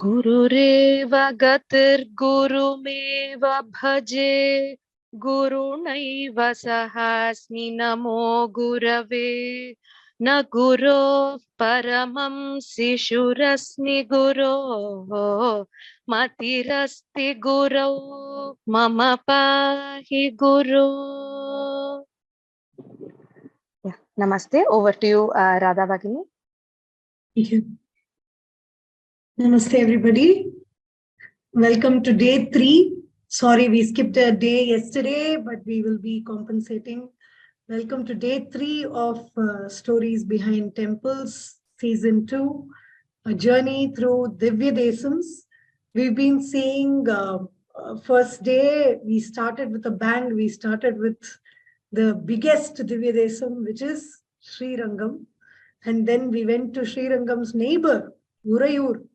Gurureva gatir gurumeva bhaje gurunaiva sahasmi namo gurave na guru paramam sishurasmi guru matirasti guru mama pahi guru. Yeah. Namaste. Over to you, Radha Bhagini. Thank you. Namaste, everybody. Welcome to day 3. Sorry, we skipped a day yesterday, but we will be compensating. Welcome to day 3 of Stories Behind Temples, season 2, a journey through Divya Desams. We've been seeing first day, we started with a bang. We started with the biggest Divya Desam, which is Sri Rangam. And then we went to Sri Rangam's neighbor, Urayur.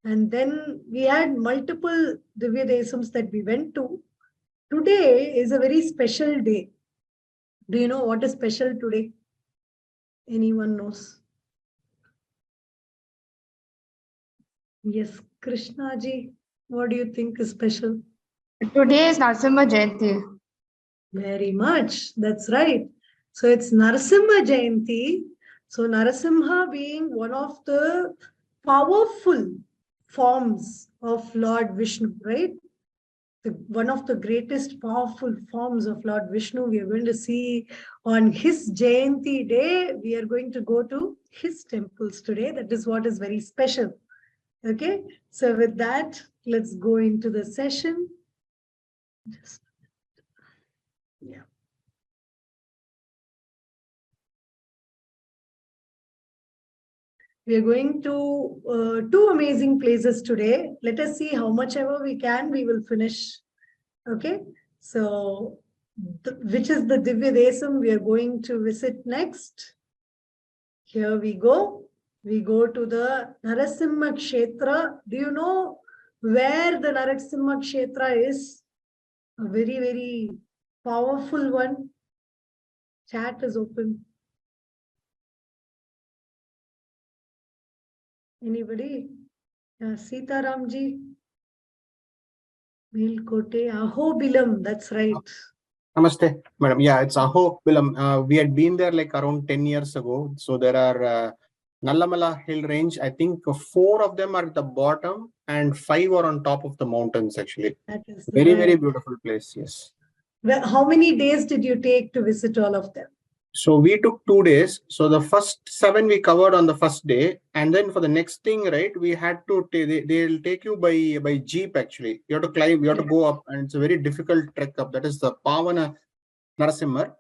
And then we had multiple Divya Desams that we went to. Today is a very special day. Do you know what is special today? Anyone knows? Yes, Krishna ji, what do you think is special? Today is Narasimha Jayanti. Very much. That's right. So it's Narasimha Jayanti. So Narasimha being one of the powerful forms of Lord Vishnu, right? One of the greatest powerful forms of Lord Vishnu. We are going to see on his Jayanti day. We are going to go to his temples today. That is what is very special. Okay. So with that, let's go into the session. Yeah. We are going to 2 amazing places today. Let us see how much ever we can, we will finish. Okay. So, which is the Divya Desam we are going to visit next? Here we go. We go to the Narasimha Kshetra. Do you know where the Narasimha Kshetra is? A very, very powerful one. Chat is open. Anybody? Sita Ramji. Milkote, Ahobilam, that's right. Namaste, madam. Yeah, it's Ahobilam. We had been there like around 10 years ago. So there are Nallamala hill range. I think 4 of them are at the bottom and 5 are on top of the mountains actually. That is very, right. very beautiful place, yes. Well, how many days did you take to visit all of them? So we took 2 days. So the first 7 we covered on the first day, and then for the next thing, right, we had to they'll take you by jeep actually. You have to climb, you have to go up, and it's a very difficult trek up. That is the Pavana Narasimha,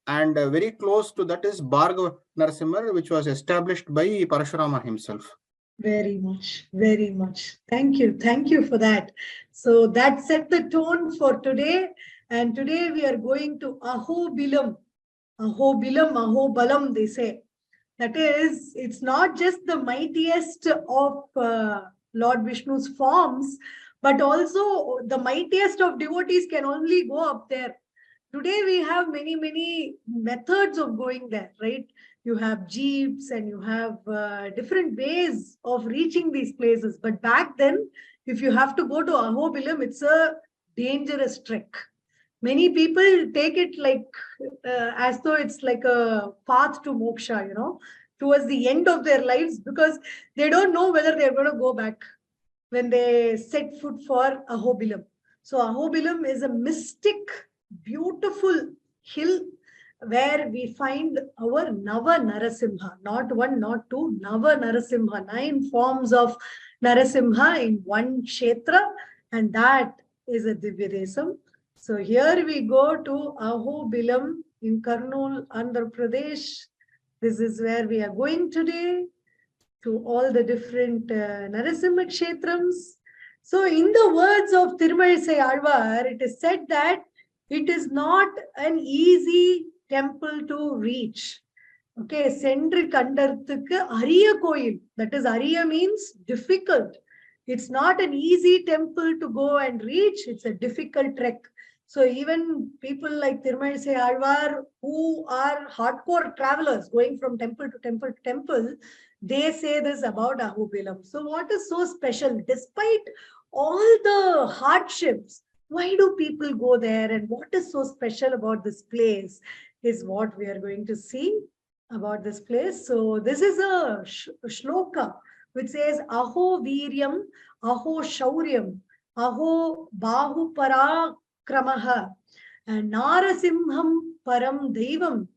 and very close to that is Bhargava Narasimha, which was established by Parashurama himself. Very much, very much. Thank you for that. So that set the tone for today, and today we are going to Ahobilam. Ahobilam, Ahobalam, they say. That is, it's not just the mightiest of Lord Vishnu's forms, but also the mightiest of devotees can only go up there. Today we have many, many methods of going there, right? You have jeeps and you have different ways of reaching these places. But back then, if you have to go to Ahobilam, it's a dangerous trek. Many people take it like as though it's like a path to moksha, you know, towards the end of their lives, because they don't know whether they're going to go back when they set foot for Ahobilam. So Ahobilam is a mystic, beautiful hill where we find our Nava Narasimha, not 1, not 2, Nava Narasimha, 9 forms of Narasimha in one Kshetra, and that is a Divya Desam. So here we go to Ahobilam in Kurnool, Andhra Pradesh. This is where we are going today, to all the different Narasimha Kshetrams. So in the words of Tirumalizai Alvar, it is said that it is not an easy temple to reach. Okay, Sendri Kandarthukku Ariya Koil. That is, Ariya means difficult. It's not an easy temple to go and reach. It's a difficult trek. So even people like Tirumalizai Alvar, who are hardcore travelers going from temple to temple to temple, they say this about Ahobilam. So what is so special? Despite all the hardships, why do people go there, and what is so special about this place is what we are going to see about this place. So this is a shloka which says Aho Viryam, Aho Shauryam, Aho Bahupara Kramaha, and Narasimham Param Devam,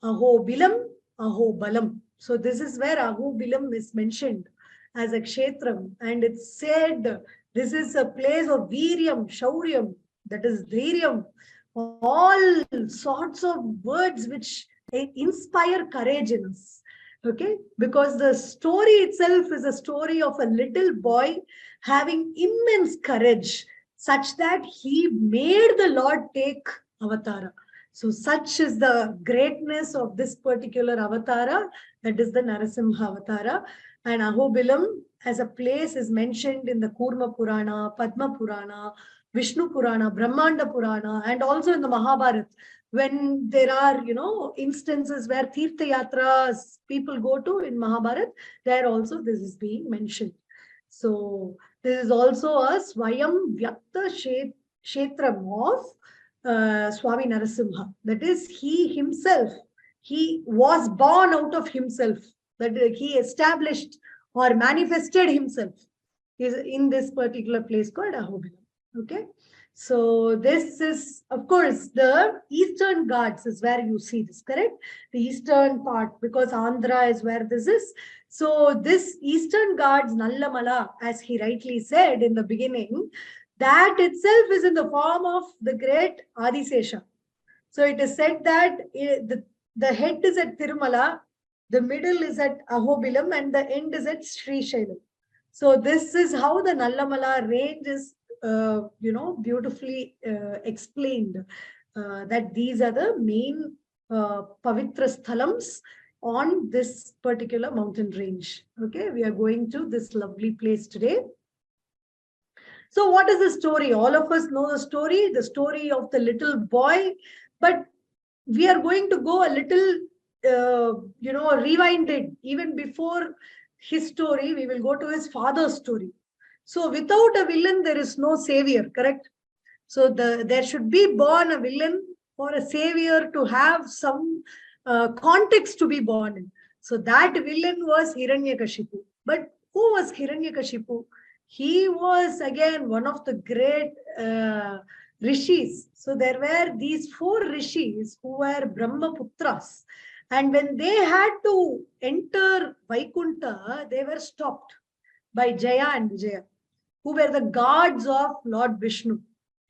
Aho Bilam, Aho Balam. So this is where Aho Bilam is mentioned as a kshetram, and it's said this is a place of Viryam, Shauryam, that is Dhairyam, all sorts of words which inspire courage in us. Okay, because the story itself is a story of a little boy having immense courage, such that he made the Lord take avatara. So such is the greatness of this particular avatara, that is the Narasimha avatara. And Ahobilam as a place is mentioned in the Kurma Purana, Padma Purana, Vishnu Purana, Brahmanda Purana, and also in the Mahabharata. When there are, instances where Tirtha Yatras people go to in Mahabharata, there also this is being mentioned. So this is also a Swayam Vyakta Kshetram of Swami Narasimha. That is, he himself, he was born out of himself. That he established or manifested himself is in this particular place called Ahobilam. Okay. So this is, of course, the Eastern Ghats is where you see this, correct? The eastern part, because Andhra is where this is. So this Eastern Ghats, Nallamala, as he rightly said in the beginning, that itself is in the form of the great Adisesha. So it is said that the head is at Tirumala, the middle is at Ahobilam, and the end is at Sri Shailam. So this is how the Nallamala range is beautifully explained, that these are the main Pavitra Sthalams on this particular mountain range. Okay, we are going to this lovely place today. So what is the story? All of us know the story of the little boy, but we are going to go a little, rewinded. Even before his story, we will go to his father's story. So without a villain, there is no savior, correct? So there should be born a villain for a savior to have some context to be born in. So that villain was Hiranyakashipu. But who was Hiranyakashipu? He was again one of the great rishis. So there were these 4 rishis who were Brahmaputras. And when they had to enter Vaikunta, they were stopped by Jaya and Vijaya, who were the gods of Lord Vishnu.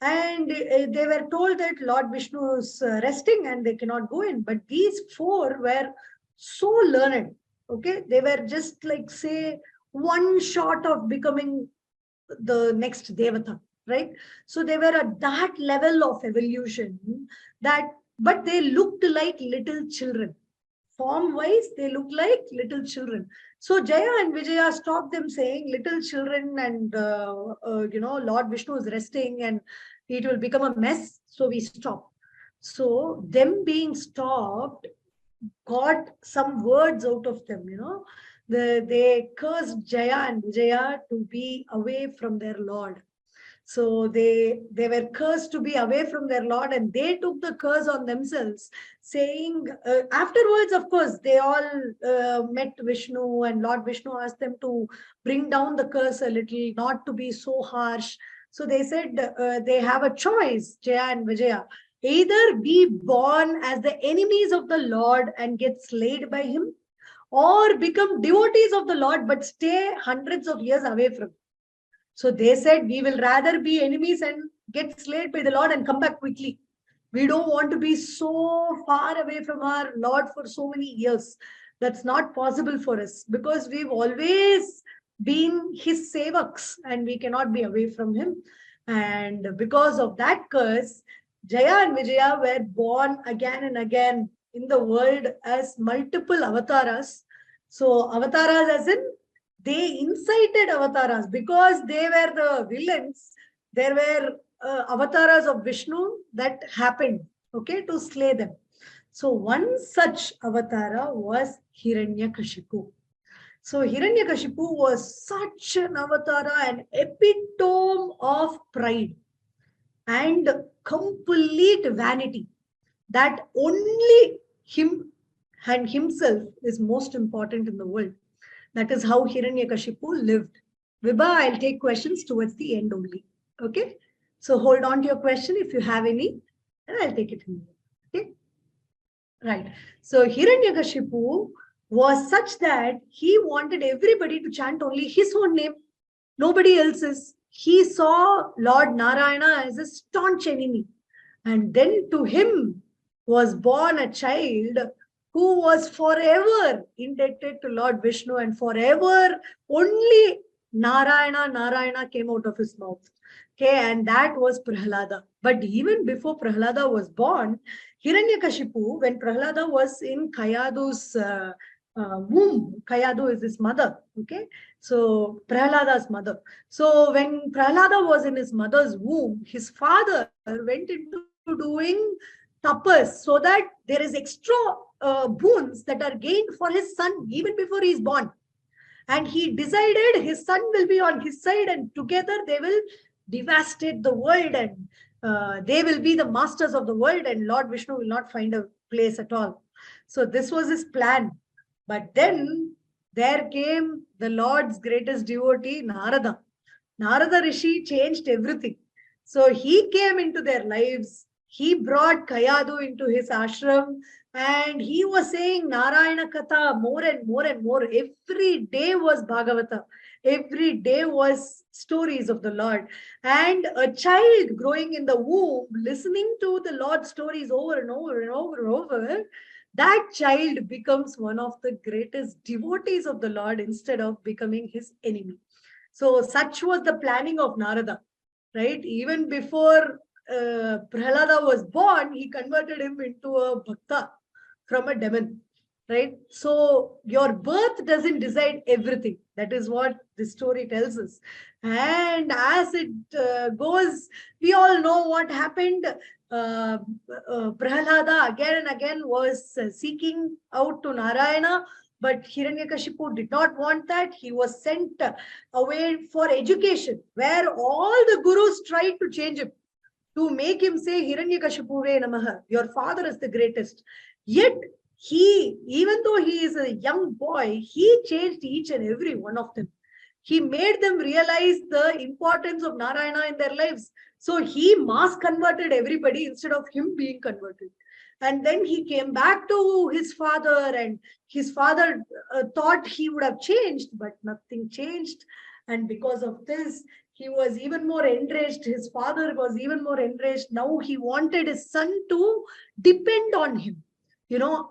And they were told that Lord Vishnu is resting and they cannot go in. But these 4 were so learned. Okay, they were just like, say, one shot of becoming the next Devata, right? So they were at that level of evolution, but they looked like little children. Form-wise, they look like little children. So Jaya and Vijaya stopped them, saying little children and, Lord Vishnu is resting and it will become a mess. So we stop. So them being stopped got some words out of them, They cursed Jaya and Vijaya to be away from their Lord. So they were cursed to be away from their Lord, and they took the curse on themselves, saying, afterwards, of course, they all met Vishnu, and Lord Vishnu asked them to bring down the curse a little, not to be so harsh. So they said they have a choice, Jaya and Vijaya. Either be born as the enemies of the Lord and get slayed by him, or become devotees of the Lord but stay hundreds of years away from him. So they said, we will rather be enemies and get slayed by the Lord and come back quickly. We don't want to be so far away from our Lord for so many years. That's not possible for us, because we've always been his sevaks and we cannot be away from him. And because of that curse, Jaya and Vijaya were born again and again in the world as multiple avataras. So avataras as in, they incited avataras because they were the villains. There were avatars of Vishnu that happened, okay, to slay them. So one such avatara was Hiranyakashipu. So Hiranyakashipu was such an avatara, an epitome of pride and complete vanity, that only him and himself is most important in the world. That is how Hiranyakashipu lived. Vibha, I'll take questions towards the end only. Okay? So hold on to your question if you have any, and I'll take it in. Okay? Right. So Hiranyakashipu was such that he wanted everybody to chant only his own name, nobody else's. He saw Lord Narayana as a staunch enemy. And then to him was born a child who was forever indebted to Lord Vishnu, and forever only Narayana came out of his mouth. Okay, and that was Prahlada. But even before Prahlada was born, Hiranyakashipu, when Prahlada was in Kayadu's womb, Kayadu is his mother. Okay, so Prahlada's mother. So when Prahlada was in his mother's womb, his father went into doing tapas so that there is extra boons that are gained for his son even before he is born. And he decided his son will be on his side, and together they will devastate the world, and they will be the masters of the world, and Lord Vishnu will not find a place at all. So this was his plan. But then there came the Lord's greatest devotee, Narada. Narada Rishi changed everything. So he came into their lives. He brought Kayadu into his ashram, and he was saying Narayana Katha more and more and more. Every day was Bhagavata. Every day was stories of the Lord. And a child growing in the womb, listening to the Lord's stories over and over and over and over, that child becomes one of the greatest devotees of the Lord instead of becoming his enemy. So such was the planning of Narada, right? Even before Prahlada was born, he converted him into a bhakta from a demon, right? So your birth doesn't decide everything. That is what this story tells us. And as it goes, we all know what happened. Prahlada again and again was seeking out to Narayana, but Hiranyakashipu did not want that. He was sent away for education, where all the gurus tried to change him, to make hhim say, Hiranyakashipuve namaha, your father is the greatest. Yet he, even though he is a young boy, he changed each and every one of them. He made them realize the importance of Narayana in their lives. So he mass converted everybody instead of him being converted. And then he came back to his father, and his father thought he would have changed, but nothing changed. And because of this, he was even more enraged. His father was even more enraged. Now he wanted his son to depend on him,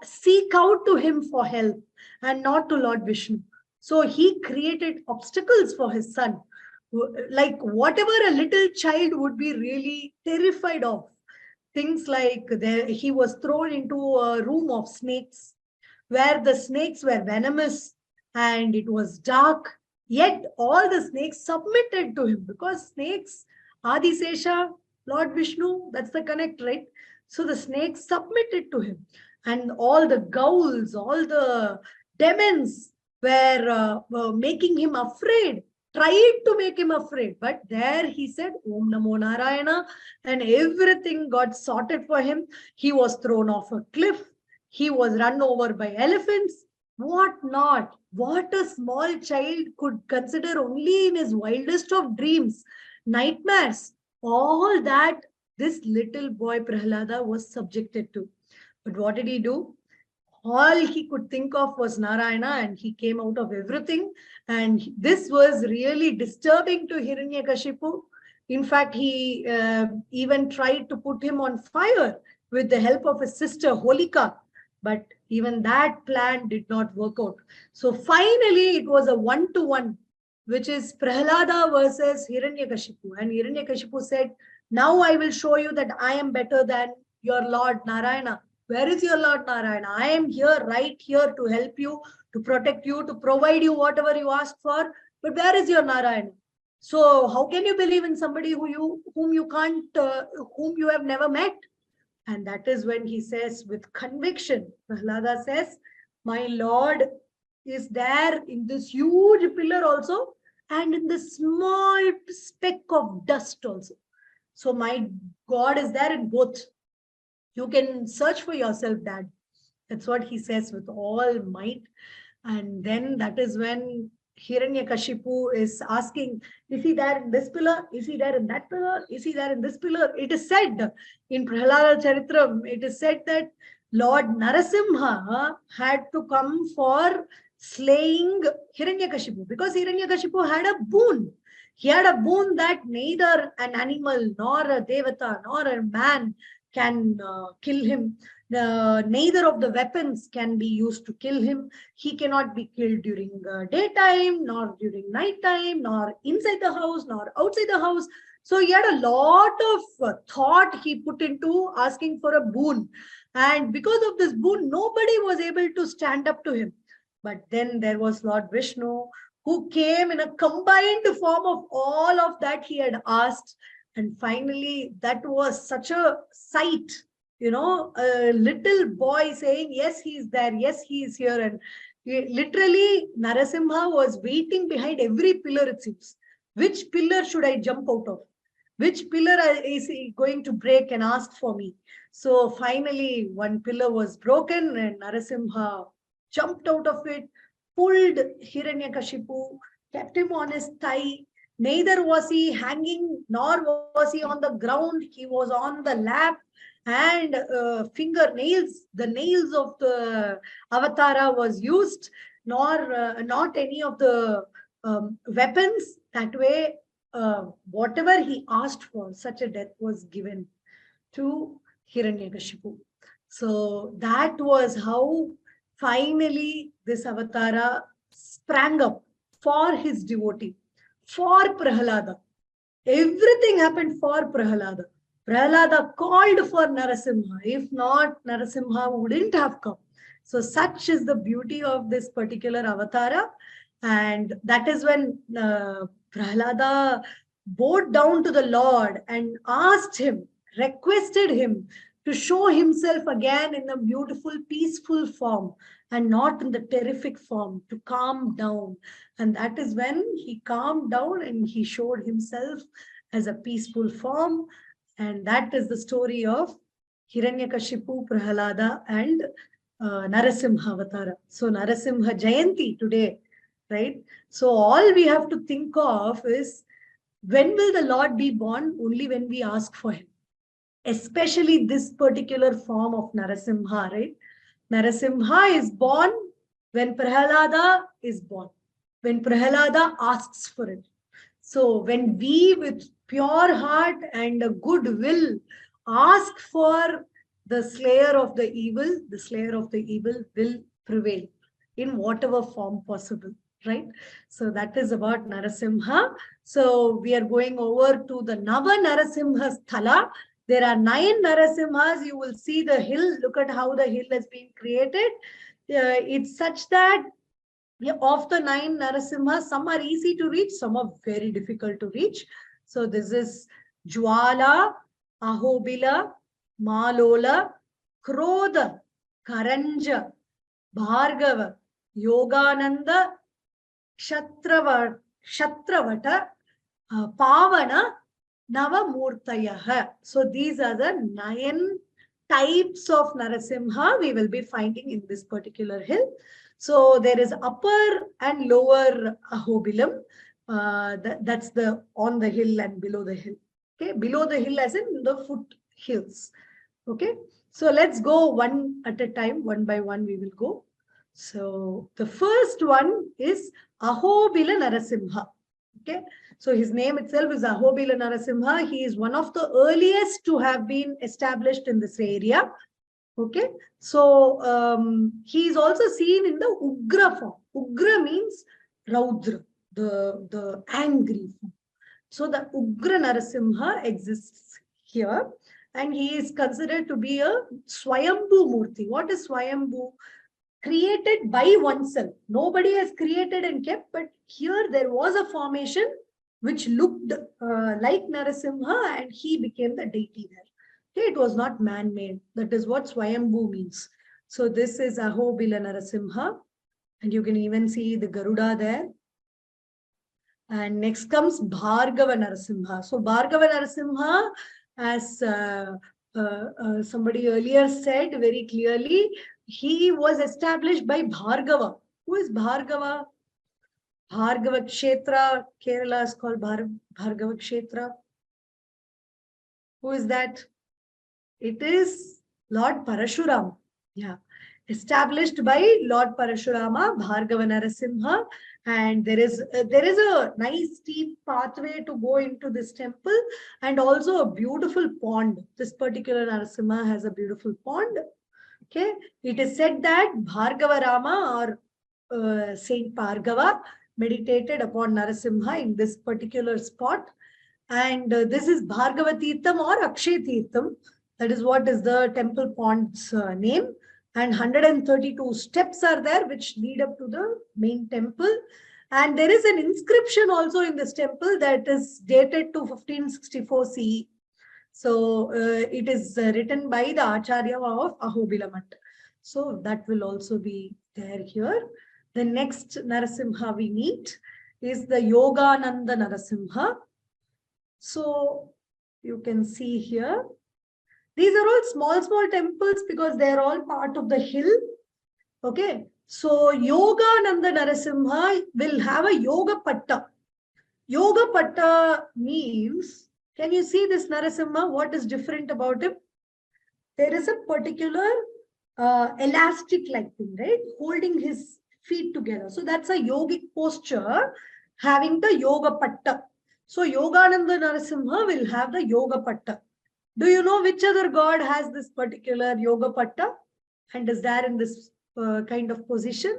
seek out to him for help and not to Lord Vishnu. So he created obstacles for his son, like whatever a little child would be really terrified of. Things like he was thrown into a room of snakes, where the snakes were venomous and it was dark. Yet all the snakes submitted to him, because snakes, Adisesha, Lord Vishnu, that's the connect, right? So the snakes submitted to him. And all the ghouls, all the demons were making him afraid, tried to make him afraid. But there he said, Om Namo Narayana, and everything got sorted for him. He was thrown off a cliff. He was run over by elephants. What not? What a small child could consider only in his wildest of dreams, nightmares. All that this little boy Prahlada was subjected to. But what did he do? All he could think of was Narayana, and he came out of everything. And this was really disturbing to Hiranyakashipu. In fact, he even tried to put him on fire with the help of his sister Holika. But even that plan did not work out. So finally, it was a 1-to-1, which is Prahlada versus Hiranyakashipu. And Hiranyakashipu said, now I will show you that I am better than your Lord Narayana. Where is your Lord Narayana? I am here, right here, to help you, to protect you, to provide you whatever you asked for. But where is your Narayana? So how can you believe in somebody whom you have never met? And that is when he says with conviction, Prahlada says, my Lord is there in this huge pillar also, and in this small speck of dust also. So my God is there in both. You can search for yourself, Dad. That's what he says with all might. And then that is when Hiranyakashipu is asking, is he there in this pillar? Is he there in that pillar? Is he there in this pillar? It is said in Prahlada Charitram, it is said that Lord Narasimha had to come for slaying Hiranyakashipu, because Hiranyakashipu had a boon. He had a boon that neither an animal, nor a devata, nor a man can kill him. Neither of the weapons can be used to kill him. He cannot be killed during daytime, nor during nighttime, nor inside the house, nor outside the house. So he had a lot of thought he put into asking for a boon. And because of this boon, nobody was able to stand up to him. But then there was Lord Vishnu, who came in a combined form of all of that he had asked. And finally, that was such a sight, a little boy saying, yes, he is there, yes, he is here. And literally, Narasimha was waiting behind every pillar, it seems. Which pillar should I jump out of? Which pillar is he going to break and ask for me? So finally, one pillar was broken and Narasimha jumped out of it, pulled Hiranyakashipu, kept him on his thigh. Neither was he hanging, nor was he on the ground. He was on the lap, and fingernails, the nails of the avatara was used, nor not any of the weapons. That way, whatever he asked for, such a death was given to Hiranyakashipu. So that was how finally this avatara sprang up for his devotee, for Prahlada. Everything happened for Prahlada. Prahlada called for Narasimha. If not, Narasimha wouldn't have come. So such is the beauty of this particular avatara. And that is when Prahlada bowed down to the Lord and asked him, requested him to show himself again in a beautiful, peaceful form and not in the terrific form, to calm down. And that is when he calmed down and he showed himself as a peaceful form. And that is the story of Hiranyakashipu, Prahlada, and Narasimha Avatara. So Narasimha Jayanti today, right? So all we have to think of is, when will the Lord be born? Only when we ask for him. Especially this particular form of Narasimha, right? Narasimha is born when Prahlada is born, when Prahlada asks for it. So when we with pure heart and a good will ask for the slayer of the evil will prevail in whatever form possible, right? So that is about Narasimha. So we are going over to the Nava Narasimha Sthala. There are 9 Narasimhas. You will see the hill. Look at how the hill has been created. It's such that of the 9 Narasimhas, some are easy to reach, some are very difficult to reach. So this is Jwala, Ahobila, Malola, Krodha, Karanja, Bhargava, Yogananda, Kshatravata, Pavana, Navamurtayaha. So these are the 9 types of Narasimha we will be finding in this particular hill. So there is upper and lower Ahobilam. That's the on the hill and below the hill. Okay, below the hill as in the foot hills. Okay, so let's go one at a time, one by one we will go. So the first one is Ahobila Narasimha. Okay, so his name itself is Ahobila Narasimha. He is one of the earliest to have been established in this area. Okay, so he is also seen in the Ugra form. Ugra means Raudra, the angry form. So the Ugra Narasimha exists here, and he is considered to be a Swayambhu Murti. What is Swayambhu? Created by oneself. Nobody has created and kept, but here there was a formation which looked like Narasimha, and he became the deity there. Okay, it was not man-made. That is what Swayambhu means. So this is Ahobila Narasimha, and you can even see the Garuda there. And next comes Bhargava Narasimha. So Bhargava Narasimha, as somebody earlier said very clearly, he was established by Bhargava. Who is Bhargava? Bhargava Kshetra. Kerala is called Bhargava Kshetra. Who is that? It is Lord Parashuram. Yeah. Established by Lord Parashurama, Bhargava Narasimha. And there is a nice steep pathway to go into this temple, and also a beautiful pond. This particular Narasimha has a beautiful pond. Okay. It is said that Bhargava Rama or Saint Bhargava meditated upon Narasimha in this particular spot. And this is Bhargava Tirtham or Akshay Tirtham. That is what is the temple pond's name. And 132 steps are there which lead up to the main temple. And there is an inscription also in this temple that is dated to 1564 CE. So it is written by the Acharya of Ahobilamat. So that will also be there here. The next Narasimha we meet is the Yogananda Narasimha. So you can see here, these are all small temples because they are all part of the hill. Okay. So Yogananda Narasimha will have a Yoga Patta. Yoga Patta means, can you see this Narasimha? What is different about him? There is a particular elastic-like thing, right? Holding his feet together. So that's a yogic posture having the Yoga Patta. So Yogananda Narasimha will have the Yoga Patta. Do you know which other god has this particular Yoga Patta and is there in this kind of position?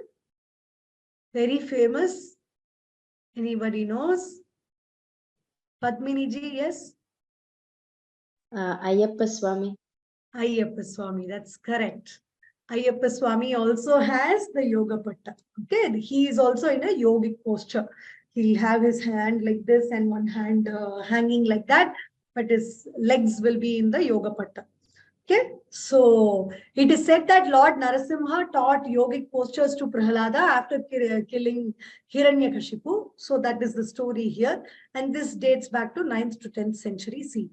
Very famous. Anybody knows? Padmini ji, yes? Ayyappa Swami. Ayyappa Swami, that's correct. Ayyappa Swami also has the Yoga Patta. Okay, he is also in a yogic posture. He'll have his hand like this and one hand hanging like that, but his legs will be in the Yoga Patta. Okay, so it is said that Lord Narasimha taught yogic postures to Prahlada after killing Hiranyakashipu. So that is the story here. And this dates back to 9th to 10th century CE.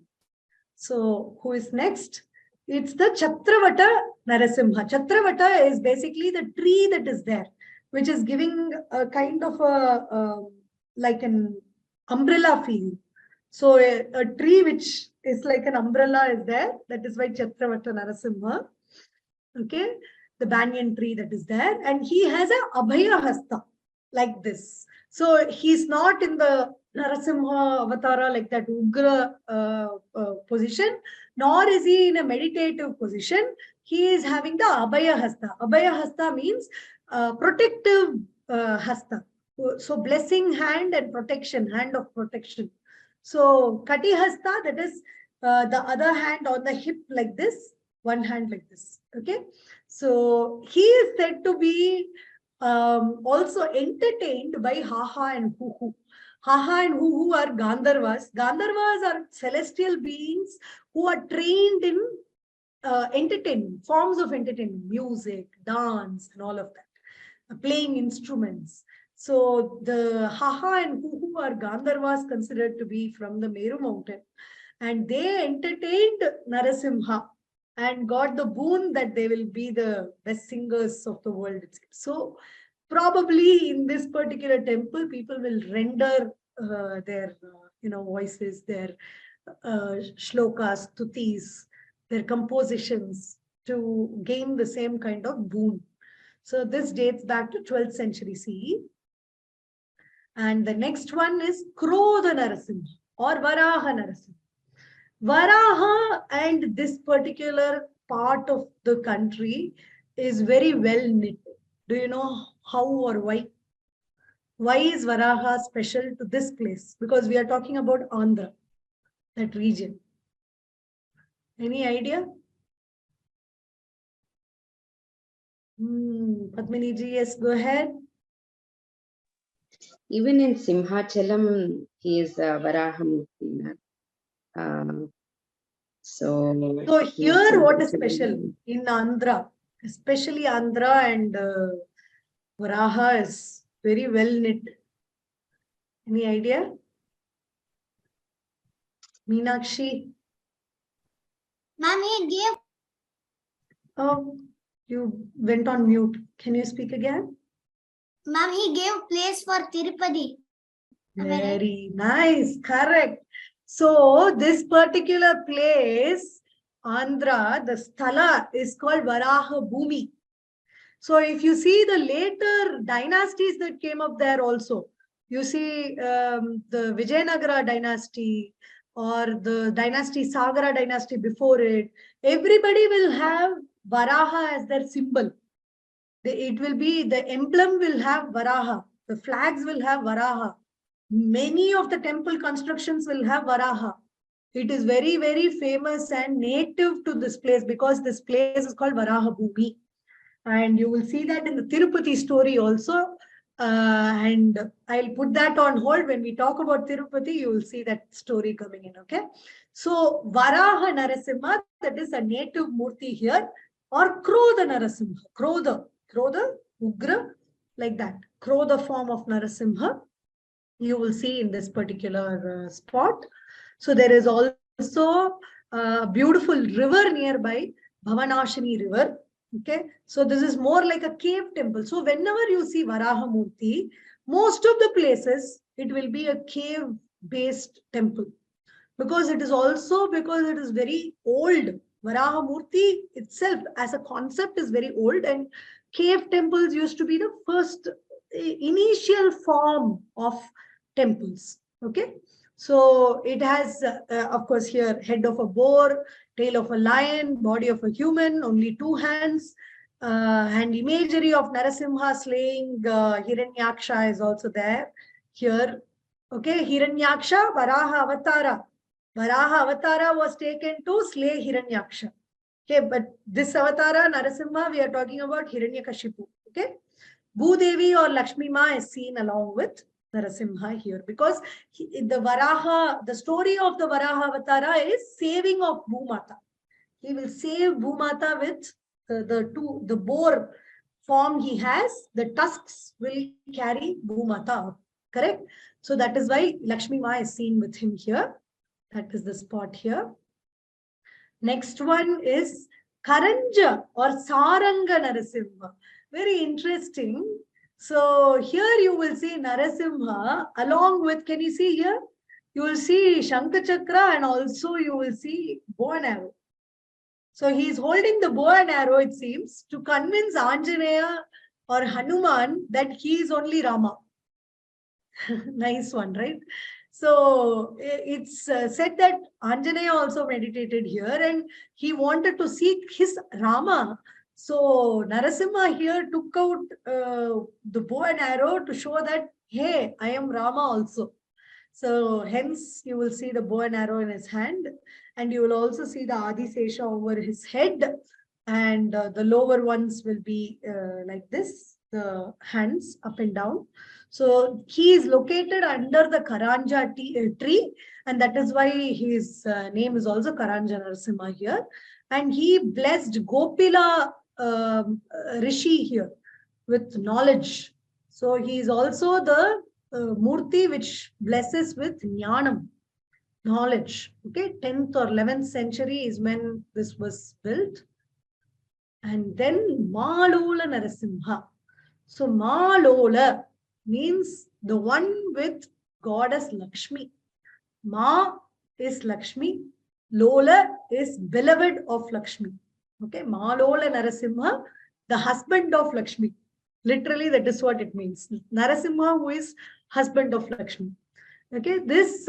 So who is next? It's the Chatravata Narasimha. Chatravata is basically the tree that is there, which is giving a kind of like an umbrella feel. So a tree which is like an umbrella is there. That is why Chatravata Narasimha. Okay, the banyan tree that is there, and he has a Abhaya Hasta like this. So he's not in the Narasimha avatara like that Ugra position, nor is he in a meditative position. He is having the Abhaya Hasta. Abhaya Hasta means protective Hasta. So blessing hand and protection, hand of protection. So Kati Hasta, that is the other hand on the hip like this, one hand like this. Okay. So he is said to be also entertained by Haha and Huhu. Haha and Huhu are Gandharvas. Gandharvas are celestial beings who are trained in entertainment, forms of entertainment, music, dance, and all of that, playing instruments. So the Haha and Huhu are Gandharvas considered to be from the Meru mountain. And they entertained Narasimha and got the boon that they will be the best singers of the world. So probably in this particular temple, people will render their voices, their shlokas, tutis, their compositions to gain the same kind of boon. So this dates back to 12th century CE. And the next one is Krodha Narasimha or Varaha Narasimha. Varaha and this particular part of the country is very well knit. Do you know how or why? Why is Varaha special to this place? Because we are talking about Andhra, that region. Any idea? Padmini ji, yes, go ahead. Even in Simhachalam, he is Varahamurti. So here what is special in Andhra, especially Andhra and Varaha is very well knit. Any idea? Meenakshi? Ma'am, he gave. Oh, you went on mute. Can you speak again? Ma'am, he gave place for Tirupati. Very nice, correct. So this particular place, Andhra, the sthala is called Varaha Bhumi. So if you see the later dynasties that came up there also, you see the Vijayanagara dynasty or the dynasty Sagara dynasty before it, everybody will have Varaha as their symbol. It will be, the emblem will have Varaha. The flags will have Varaha. Many of the temple constructions will have Varaha. It is very, very famous and native to this place because this place is called Varaha Bhumi. And you will see that in the Tirupati story also. And I'll put that on hold. When we talk about Tirupati, you will see that story coming in, okay? So, Varaha Narasimha, that is a native Murti here, or Krodha Narasimha. Krodha, Ugra, like that. Krodha form of Narasimha, you will see in this particular spot. So, there is also a beautiful river nearby, Bhavanashini River. Okay, so this is more like a cave temple. So whenever you see Varaha Murti, most of the places it will be a cave based temple, because it is also, because it is very old. Varaha Murti itself as a concept is very old, and cave temples used to be the first initial form of temples. Okay, so it has of course here head of a boar, tail of a lion, body of a human, only 2 hands, and imagery of Narasimha slaying Hiranyaksha is also there here. Okay, Hiranyaksha, Varaha Avatara. Varaha Avatara was taken to slay Hiranyaksha. Okay, but this Avatara, Narasimha, we are talking about Hiranyakashipu. Okay, Bhudevi or Lakshmi Ma is seen along with Narasimha here, because the story of the Varaha Avatara is saving of Bhumata. He will save Bhumata with the boar form he has. The tusks will carry Bhumata, correct? So that is why Lakshmi Ma is seen with him here. That is the spot here. Next one is Karanja or Saranga Narasimha. Very interesting. So here you will see Narasimha along with, can you see here? You will see Shankha Chakra, and also you will see bow and arrow. So he is holding the bow and arrow, it seems, to convince Anjaneya or Hanuman that he is only Rama. Nice one, right? So it's said that Anjaneya also meditated here and he wanted to seek his Rama. So Narasimha here took out the bow and arrow to show that, hey, I am Rama also. So hence you will see the bow and arrow in his hand, and you will also see the Adisesha over his head, and the lower ones will be like this, the hands up and down. So he is located under the Karanja tree, and that is why his name is also Karanja Narasimha here. And he blessed Gopila Rishi here with knowledge. So he is also the Murti which blesses with Jnanam, knowledge. Okay, 10th or 11th century is when this was built. And then Malola Narasimha. So Malola means the one with goddess Lakshmi. Ma is Lakshmi. Lola is beloved of Lakshmi. Okay, Malola Narasimha, the husband of Lakshmi. Literally, that is what it means. Narasimha, who is husband of Lakshmi. Okay, this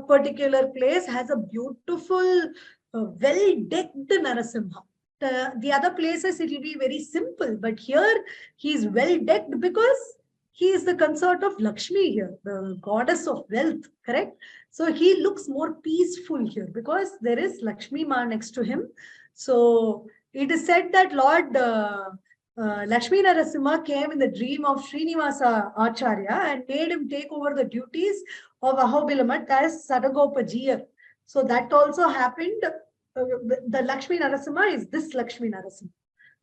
particular place has a beautiful, well-decked Narasimha. The other places, it will be very simple, but here he is well-decked because he is the consort of Lakshmi here, the goddess of wealth, correct? So he looks more peaceful here because there is Lakshmi Ma next to him. So it is said that Lord Lakshmi Narasimha came in the dream of Srinivasa Acharya and made him take over the duties of Ahobilamat as Sadagopajiyar. So that also happened. The Lakshmi Narasimha is this Lakshmi Narasimha.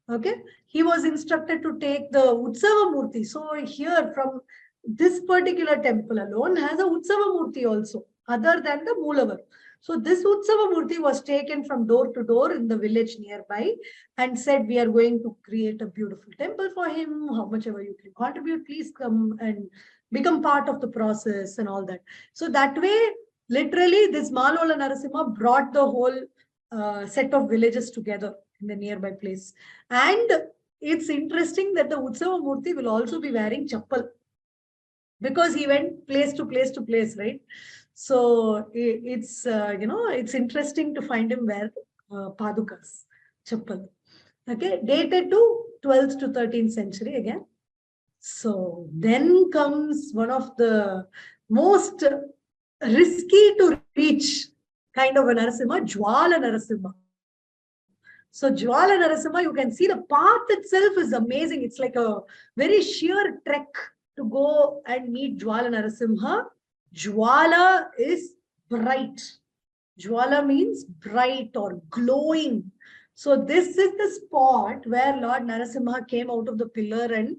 Okay, he was instructed to take the Utsava Murti. So here from this particular temple alone has a Utsava Murti also, other than the Moolavar. So this Utsava Murti was taken from door to door in the village nearby and said, we are going to create a beautiful temple for him. How much ever you can contribute, please come and become part of the process and all that. So that way, literally, this Malola Narasimha brought the whole set of villages together in the nearby place. And it's interesting that the Utsava Murti will also be wearing chappal because he went place to place to place, right? So it's, it's interesting to find him wear padukas, chappal. Okay, dated to 12th to 13th century again. So then comes one of the most risky to reach kind of a Narasimha, Jwala Narasimha. So Jwala Narasimha, you can see the path itself is amazing. It's like a very sheer trek to go and meet Jwala Narasimha. Jwala is bright. Jwala means bright or glowing. So this is the spot where Lord Narasimha came out of the pillar and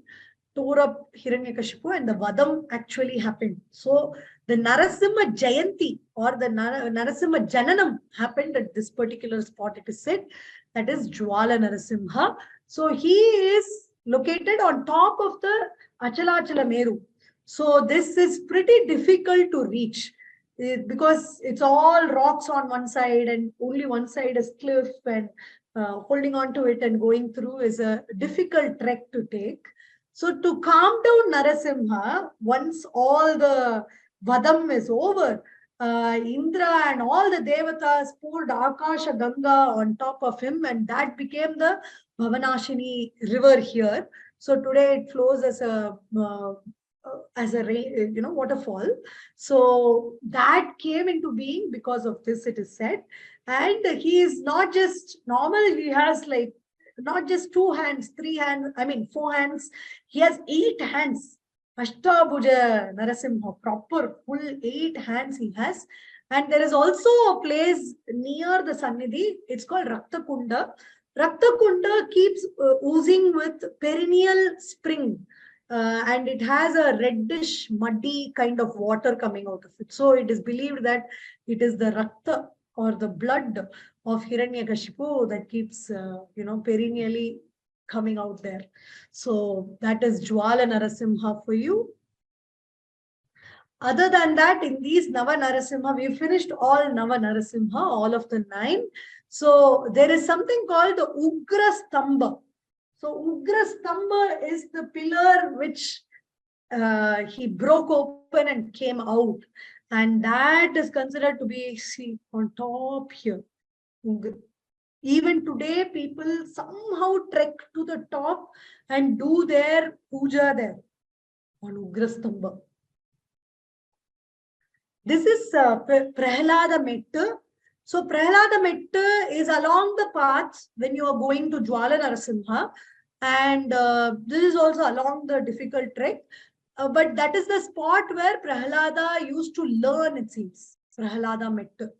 tore up Hiranyakashipu, and the Vadam actually happened. So the Narasimha Jayanti or the Narasimha Jananam happened at this particular spot, it is said. That is Jwala Narasimha. So he is located on top of the Achala Meru. So this is pretty difficult to reach because it's all rocks on one side and only one side is cliff, and holding on to it and going through is a difficult trek to take. So to calm down Narasimha, once all the Vadam is over, Indra and all the Devatas poured Akasha Ganga on top of him, and that became the Bhavanashini river here. So today it flows as a waterfall. So that came into being because of this, it is said. And he is not just normal, he has like not just 2 hands, 3 hands, 4 hands. He has 8 hands. Ashtabhuja Narasimha, proper full 8 hands he has. And there is also a place near the Sannidhi. It's called Raktakunda. Raktakunda keeps oozing with perennial spring. And it has a reddish, muddy kind of water coming out of it. So it is believed that it is the Rakta or the blood of Hiranyakashipu that keeps, perennially coming out there. So that is Jwala Narasimha for you. Other than that, in these Nava Narasimha, we finished all Nava Narasimha, all of the 9. So there is something called the Ugra Stamba. So Ugra Stamba is the pillar which he broke open and came out. And that is considered to be, see, on top here. Even today, people somehow trek to the top and do their puja there on Ugrastamba. This is Prahlada Metta. So Prahlada Metta is along the path when you are going to Jwala Narasimha. And this is also along the difficult trek. But that is the spot where Prahlada used to learn, it seems. Prahlada Metta.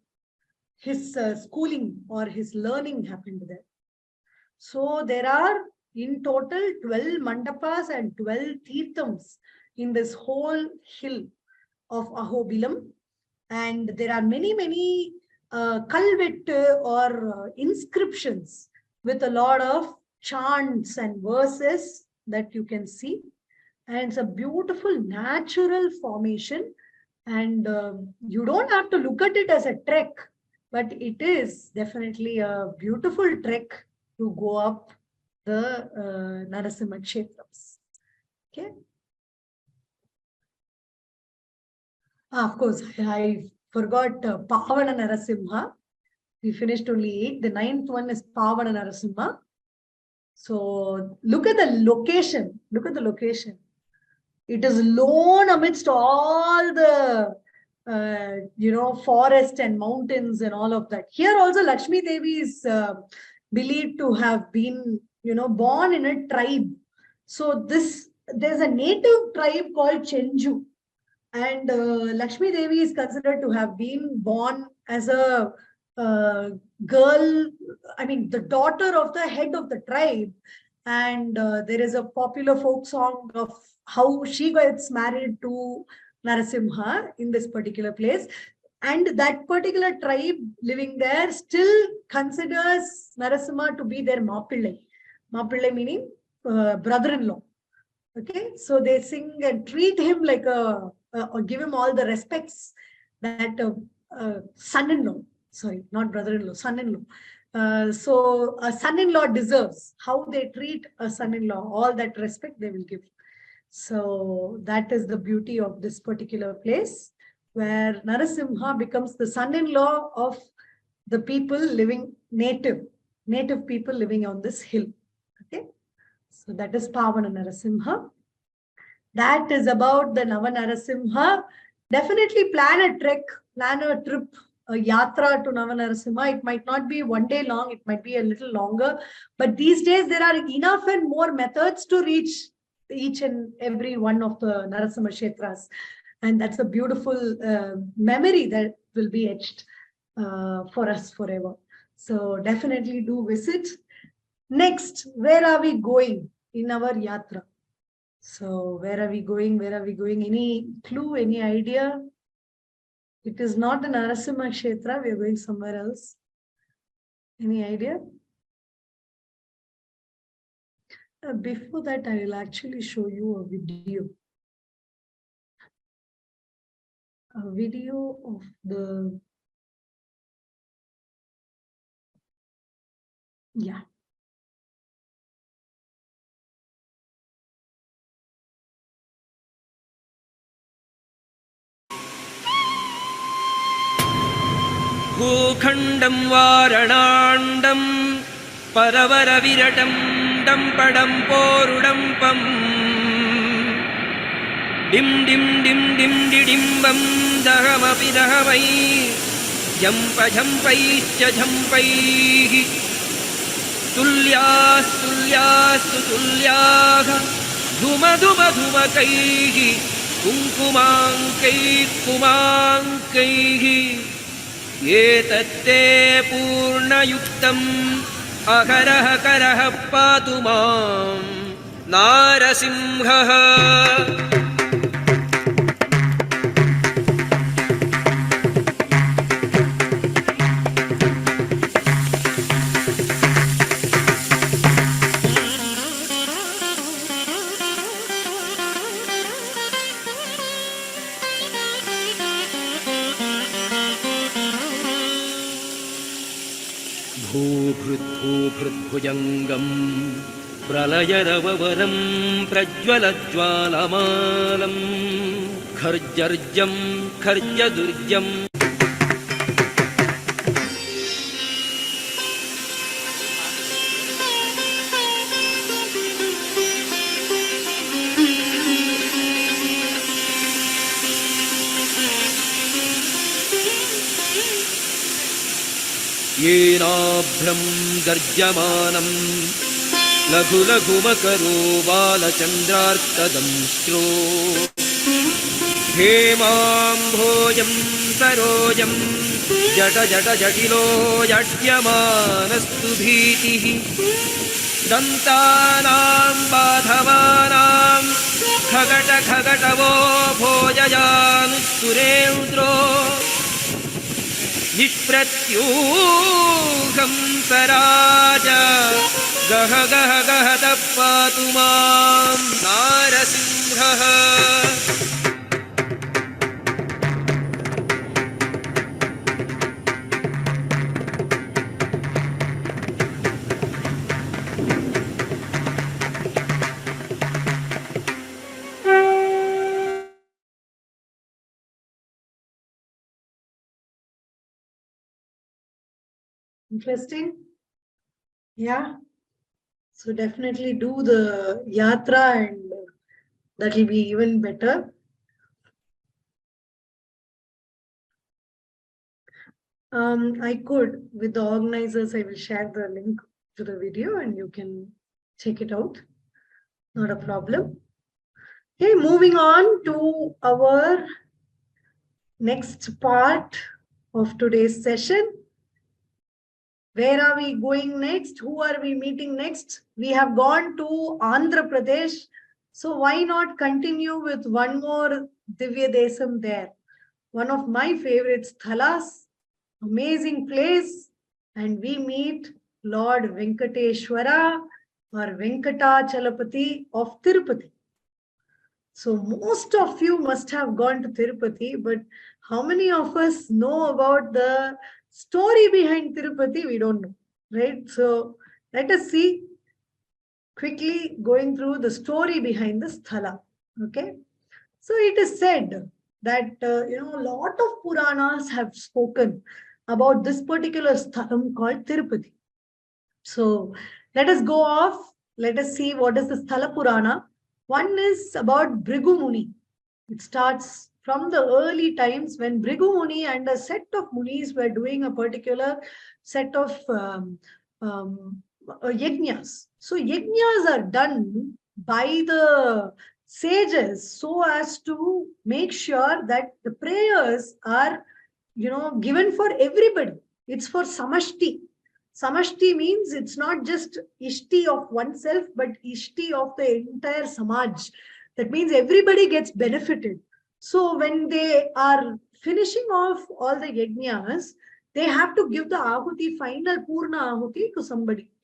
His schooling or his learning happened there. So there are in total 12 mandapas and 12 tirthams in this whole hill of Ahobilam. And there are many kalvet or inscriptions with a lot of chants and verses that you can see. And it's a beautiful natural formation. And you don't have to look at it as a trek, but it is definitely a beautiful trek to go up the Narasimha Kshetrams. Okay. Of course, I forgot Pavana Narasimha. We finished only 8. The 9th one is Pavana Narasimha. So look at the location. Look at the location. It is lone amidst all the forest and mountains and all of that. Here also Lakshmi Devi is believed to have been born in a tribe. So there's a native tribe called Chenju. And Lakshmi Devi is considered to have been born as a girl, the daughter of the head of the tribe. And there is a popular folk song of how she gets married to Narasimha in this particular place. And that particular tribe living there still considers Narasimha to be their Mapillai. Mapillai meaning brother-in-law. Okay, so they sing and treat him like or give him all the respects that son-in-law, sorry, not brother-in-law, son-in-law. So a son-in-law deserves. How they treat a son-in-law, all that respect they will give. So that is the beauty of this particular place, where Narasimha becomes the son-in-law of the people living native people living on this hill. Okay. So that is Pavana Narasimha. That is about the Nava Narasimha. Definitely plan a trip, a yatra to Nava Narasimha. It might not be one day long, it might be a little longer. But these days there are enough and more methods to reach each and every one of the Narasimha Kshetras. And that's a beautiful memory that will be etched for us forever. So definitely do visit. Next, where are we going in our yatra? So where are we going? Where are we going? Any clue, any idea? It is not the Narasimha Kshetra. We are going somewhere else. Any idea? Before that, I will actually show you a video. A video of the... Yeah. भूखण्डं वारणाण्डं परवरविरटं डम्पडं पोरुडम्पं डिं डिं डिं डिं डिडिम्बं दहमपि दहमै झम्पैश्च झम्पैः तुल्यास्तुल्यास्तु तुल्याः धुमधुमधुमकैः कुङ्कुमाङ्कैः कुमाङ्कैः एतत्ते पूर्णयुक्तम् अहरः करः पातु मां नारसिंहः। भूभृद्भुजङ्गं प्रलयरववरं प्रज्वलज्वालमालं खर्जर्जं खर्जदुर्जम् येनाभ्रं गर्जमानं लघु लघुमकरो बालचन्द्रार्कदंष्ट्रो हेमाम्भोजं सरोजं जट जट जटिलो जट्यमानस्तु भीतिः दन्तानां बाधवानां खगट खगटवो भोजजानुस्तुरेन्द्रो निष्प्रत्यूहं सराज गह गह गहतः पातु मां नारसिंहः। Interesting. Yeah. So definitely do the yatra and that will be even better. I could, with the organizers, I will share the link to the video and you can take it out. Not a problem. Okay, moving on to our next part of today's session. Where are we going next? Who are we meeting next? We have gone to Andhra Pradesh. So why not continue with one more Divya Desam there? One of my favorite sthalas, amazing place. And we meet Lord Venkateshwara or Venkatachalapati of Tirupati. So most of you must have gone to Tirupati, but how many of us know about the story behind Tirupati? We don't know, right? So let us see quickly going through the story behind the sthala. Okay. So it is said that, a lot of Puranas have spoken about this particular sthalam called Tirupati. So let us go off. Let us see what is the Sthala Purana. One is about Bhrigu Muni. It starts from the early times when Bhrigu Muni and a set of Munis were doing a particular set of yajnas. So yajnas are done by the sages so as to make sure that the prayers are, given for everybody. It's for samashti. Samashti means it's not just ishti of oneself, but ishti of the entire samaj. That means everybody gets benefited. So when they are finishing off all the yajnas, they have to give the ahuti, final purna ahuti to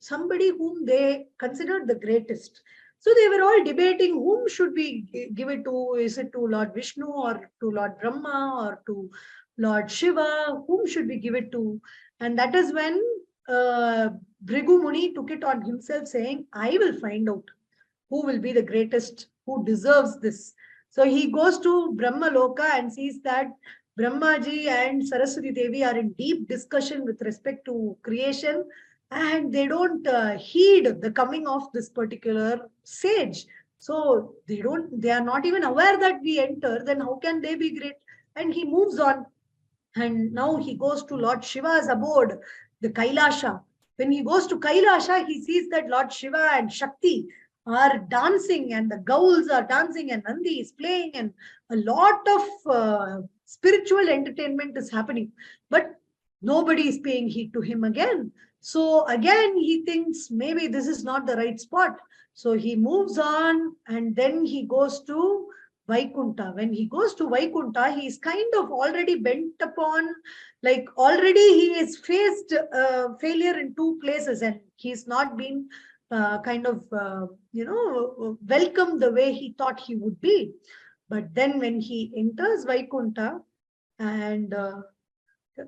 somebody whom they considered the greatest. So they were all debating whom should we give it to. Is it to Lord Vishnu or to Lord Brahma or to Lord Shiva? Whom should we give it to? And that is when Bhrigu Muni took it on himself, saying, I will find out who will be the greatest, who deserves this. So he goes to Brahma Loka and sees that Brahmaji and Saraswati Devi are in deep discussion with respect to creation, and they don't heed the coming of this particular sage. So they are not even aware that we enter, then how can they be great? And he moves on. And now he goes to Lord Shiva's abode, the Kailasha. When he goes to Kailasha, he sees that Lord Shiva and Shakti are dancing, and the gauls are dancing, and Nandi is playing, and a lot of spiritual entertainment is happening. But nobody is paying heed to him again. So again, he thinks maybe this is not the right spot. So he moves on, and then he goes to Vaikunta. When he goes to Vaikunta, he is kind of already bent upon, like already he is faced failure in two places, and he's not been welcomed the way he thought he would be. But then when he enters Vaikunta, and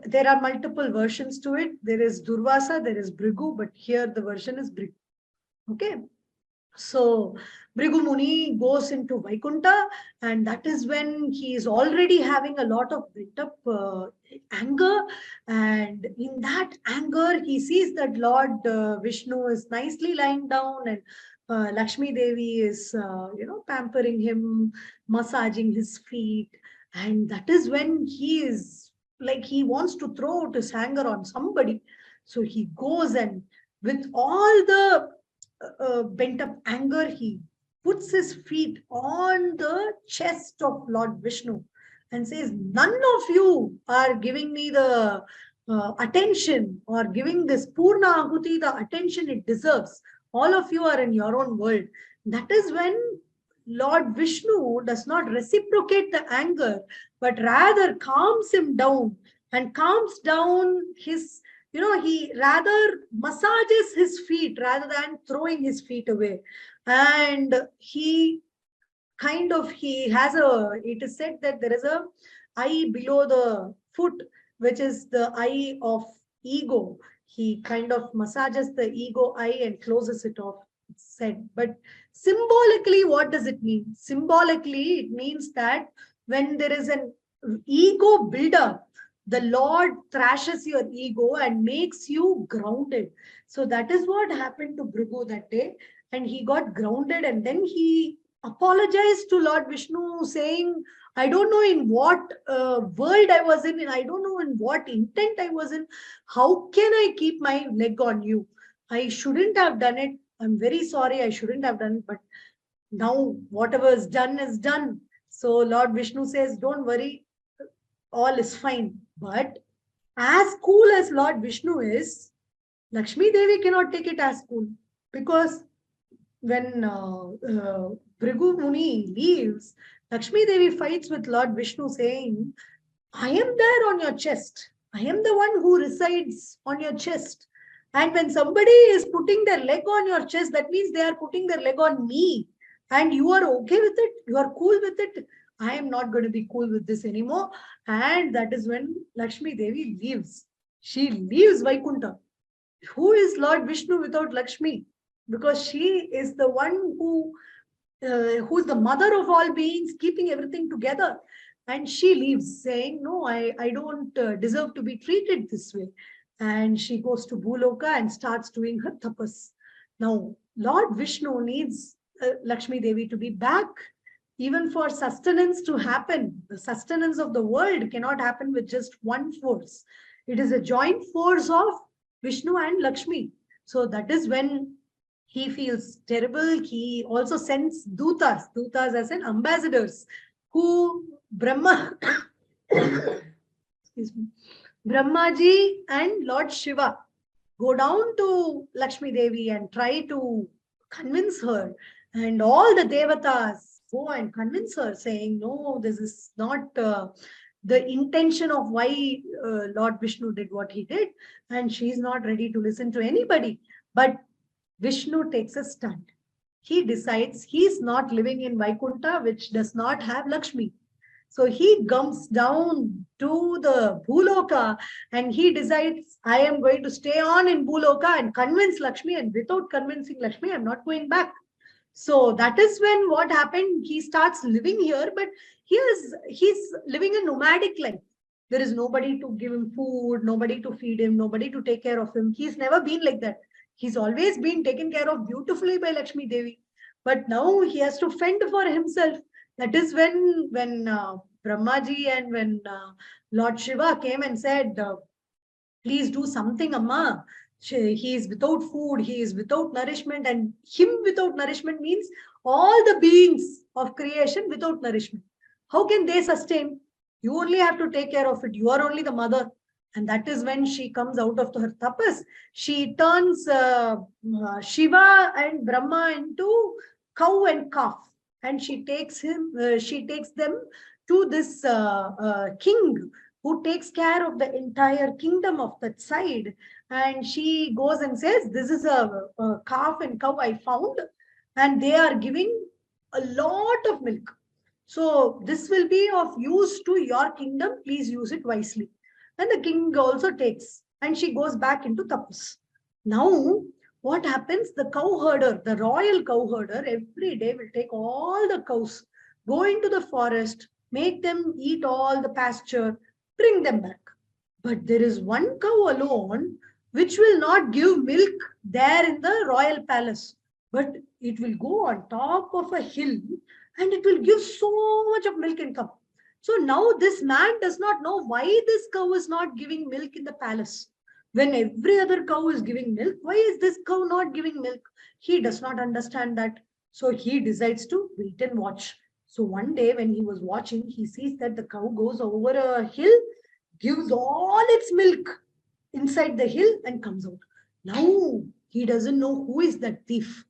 there are multiple versions to it. There is Durvasa, there is Bhrigu, but here the version is Bhrigu. Okay. So Bhrigu Muni goes into Vaikunta, and that is when he is already having a lot of built up anger. And in that anger, he sees that Lord Vishnu is nicely lying down, and Lakshmi Devi is, pampering him, massaging his feet. And that is when he is like, he wants to throw out his anger on somebody. So he goes, and with all the bent up anger, he puts his feet on the chest of Lord Vishnu and says, none of you are giving me the attention, or giving this Purna Ahuti the attention it deserves. All of you are in your own world. That is when Lord Vishnu does not reciprocate the anger, but rather calms him down, and calms down his, he rather massages his feet rather than throwing his feet away. And he it is said that there is a eye below the foot, which is the eye of ego. He kind of massages the ego eye and closes it off, it's said. But symbolically, what does it mean? Symbolically, it means that when there is an ego buildup, the Lord thrashes your ego and makes you grounded. So that is what happened to Bhrigu that day. And he got grounded, and then he apologized to Lord Vishnu, saying, I don't know in what world I was in, and I don't know in what intent I was in. How can I keep my leg on you? I shouldn't have done it. I'm very sorry, I shouldn't have done it, but now whatever is done is done. So Lord Vishnu says, don't worry, all is fine. But as cool as Lord Vishnu is, Lakshmi Devi cannot take it as cool, because when Bhrigu Muni leaves, Lakshmi Devi fights with Lord Vishnu saying, I am there on your chest. I am the one who resides on your chest. And when somebody is putting their leg on your chest, that means they are putting their leg on me. And you are okay with it. You are cool with it. I am not going to be cool with this anymore. And that is when Lakshmi Devi leaves. She leaves Vaikuntha. Who is Lord Vishnu without Lakshmi? Because she is the one who is the mother of all beings, keeping everything together. And she leaves saying, no, I don't deserve to be treated this way. And she goes to Bhuloka and starts doing her tapas. Now, Lord Vishnu needs Lakshmi Devi to be back, even for sustenance to happen. The sustenance of the world cannot happen with just one force. It is a joint force of Vishnu and Lakshmi. So that is when he feels terrible. He also sends dutas as in ambassadors, who Brahma, excuse me, Brahmaji and Lord Shiva go down to Lakshmi Devi and try to convince her. And all the devatas go and convince her, saying, no, this is not the intention of why Lord Vishnu did what he did. And she is not ready to listen to anybody. But Vishnu takes a stand. He decides he is not living in Vaikuntha, which does not have Lakshmi. So he comes down to the Bhuloka and he decides, I am going to stay on in Bhuloka and convince Lakshmi, and without convincing Lakshmi, I'm not going back. So that is when what happened, he starts living here, but he's living a nomadic life. There is nobody to give him food, nobody to feed him, nobody to take care of him. He's never been like that. He's always been taken care of beautifully by Lakshmi Devi. But now he has to fend for himself. That is when Brahmaji and when Lord Shiva came and said, please do something, Amma. He is without food, he is without nourishment, and him without nourishment means all the beings of creation without nourishment. How can they sustain? You only have to take care of it. You are only the mother. And that is when she comes out of her tapas. She turns Shiva and Brahma into cow and calf. And she takes them to this king who takes care of the entire kingdom of that side. And she goes and says, this is a calf and cow I found, and they are giving a lot of milk. So this will be of use to your kingdom. Please use it wisely. And the king also takes, and she goes back into tapas. Now, what happens? The cow herder, the royal cow herder, every day will take all the cows, go into the forest, make them eat all the pasture, bring them back. But there is one cow alone which will not give milk there in the royal palace, but it will go on top of a hill and it will give so much of milk and come. So now this man does not know why this cow is not giving milk in the palace. When every other cow is giving milk, why is this cow not giving milk? He does not understand that. So he decides to wait and watch. So one day when he was watching, he sees that the cow goes over a hill, gives all its milk inside the hill and comes out. Now he doesn't know who is that thief.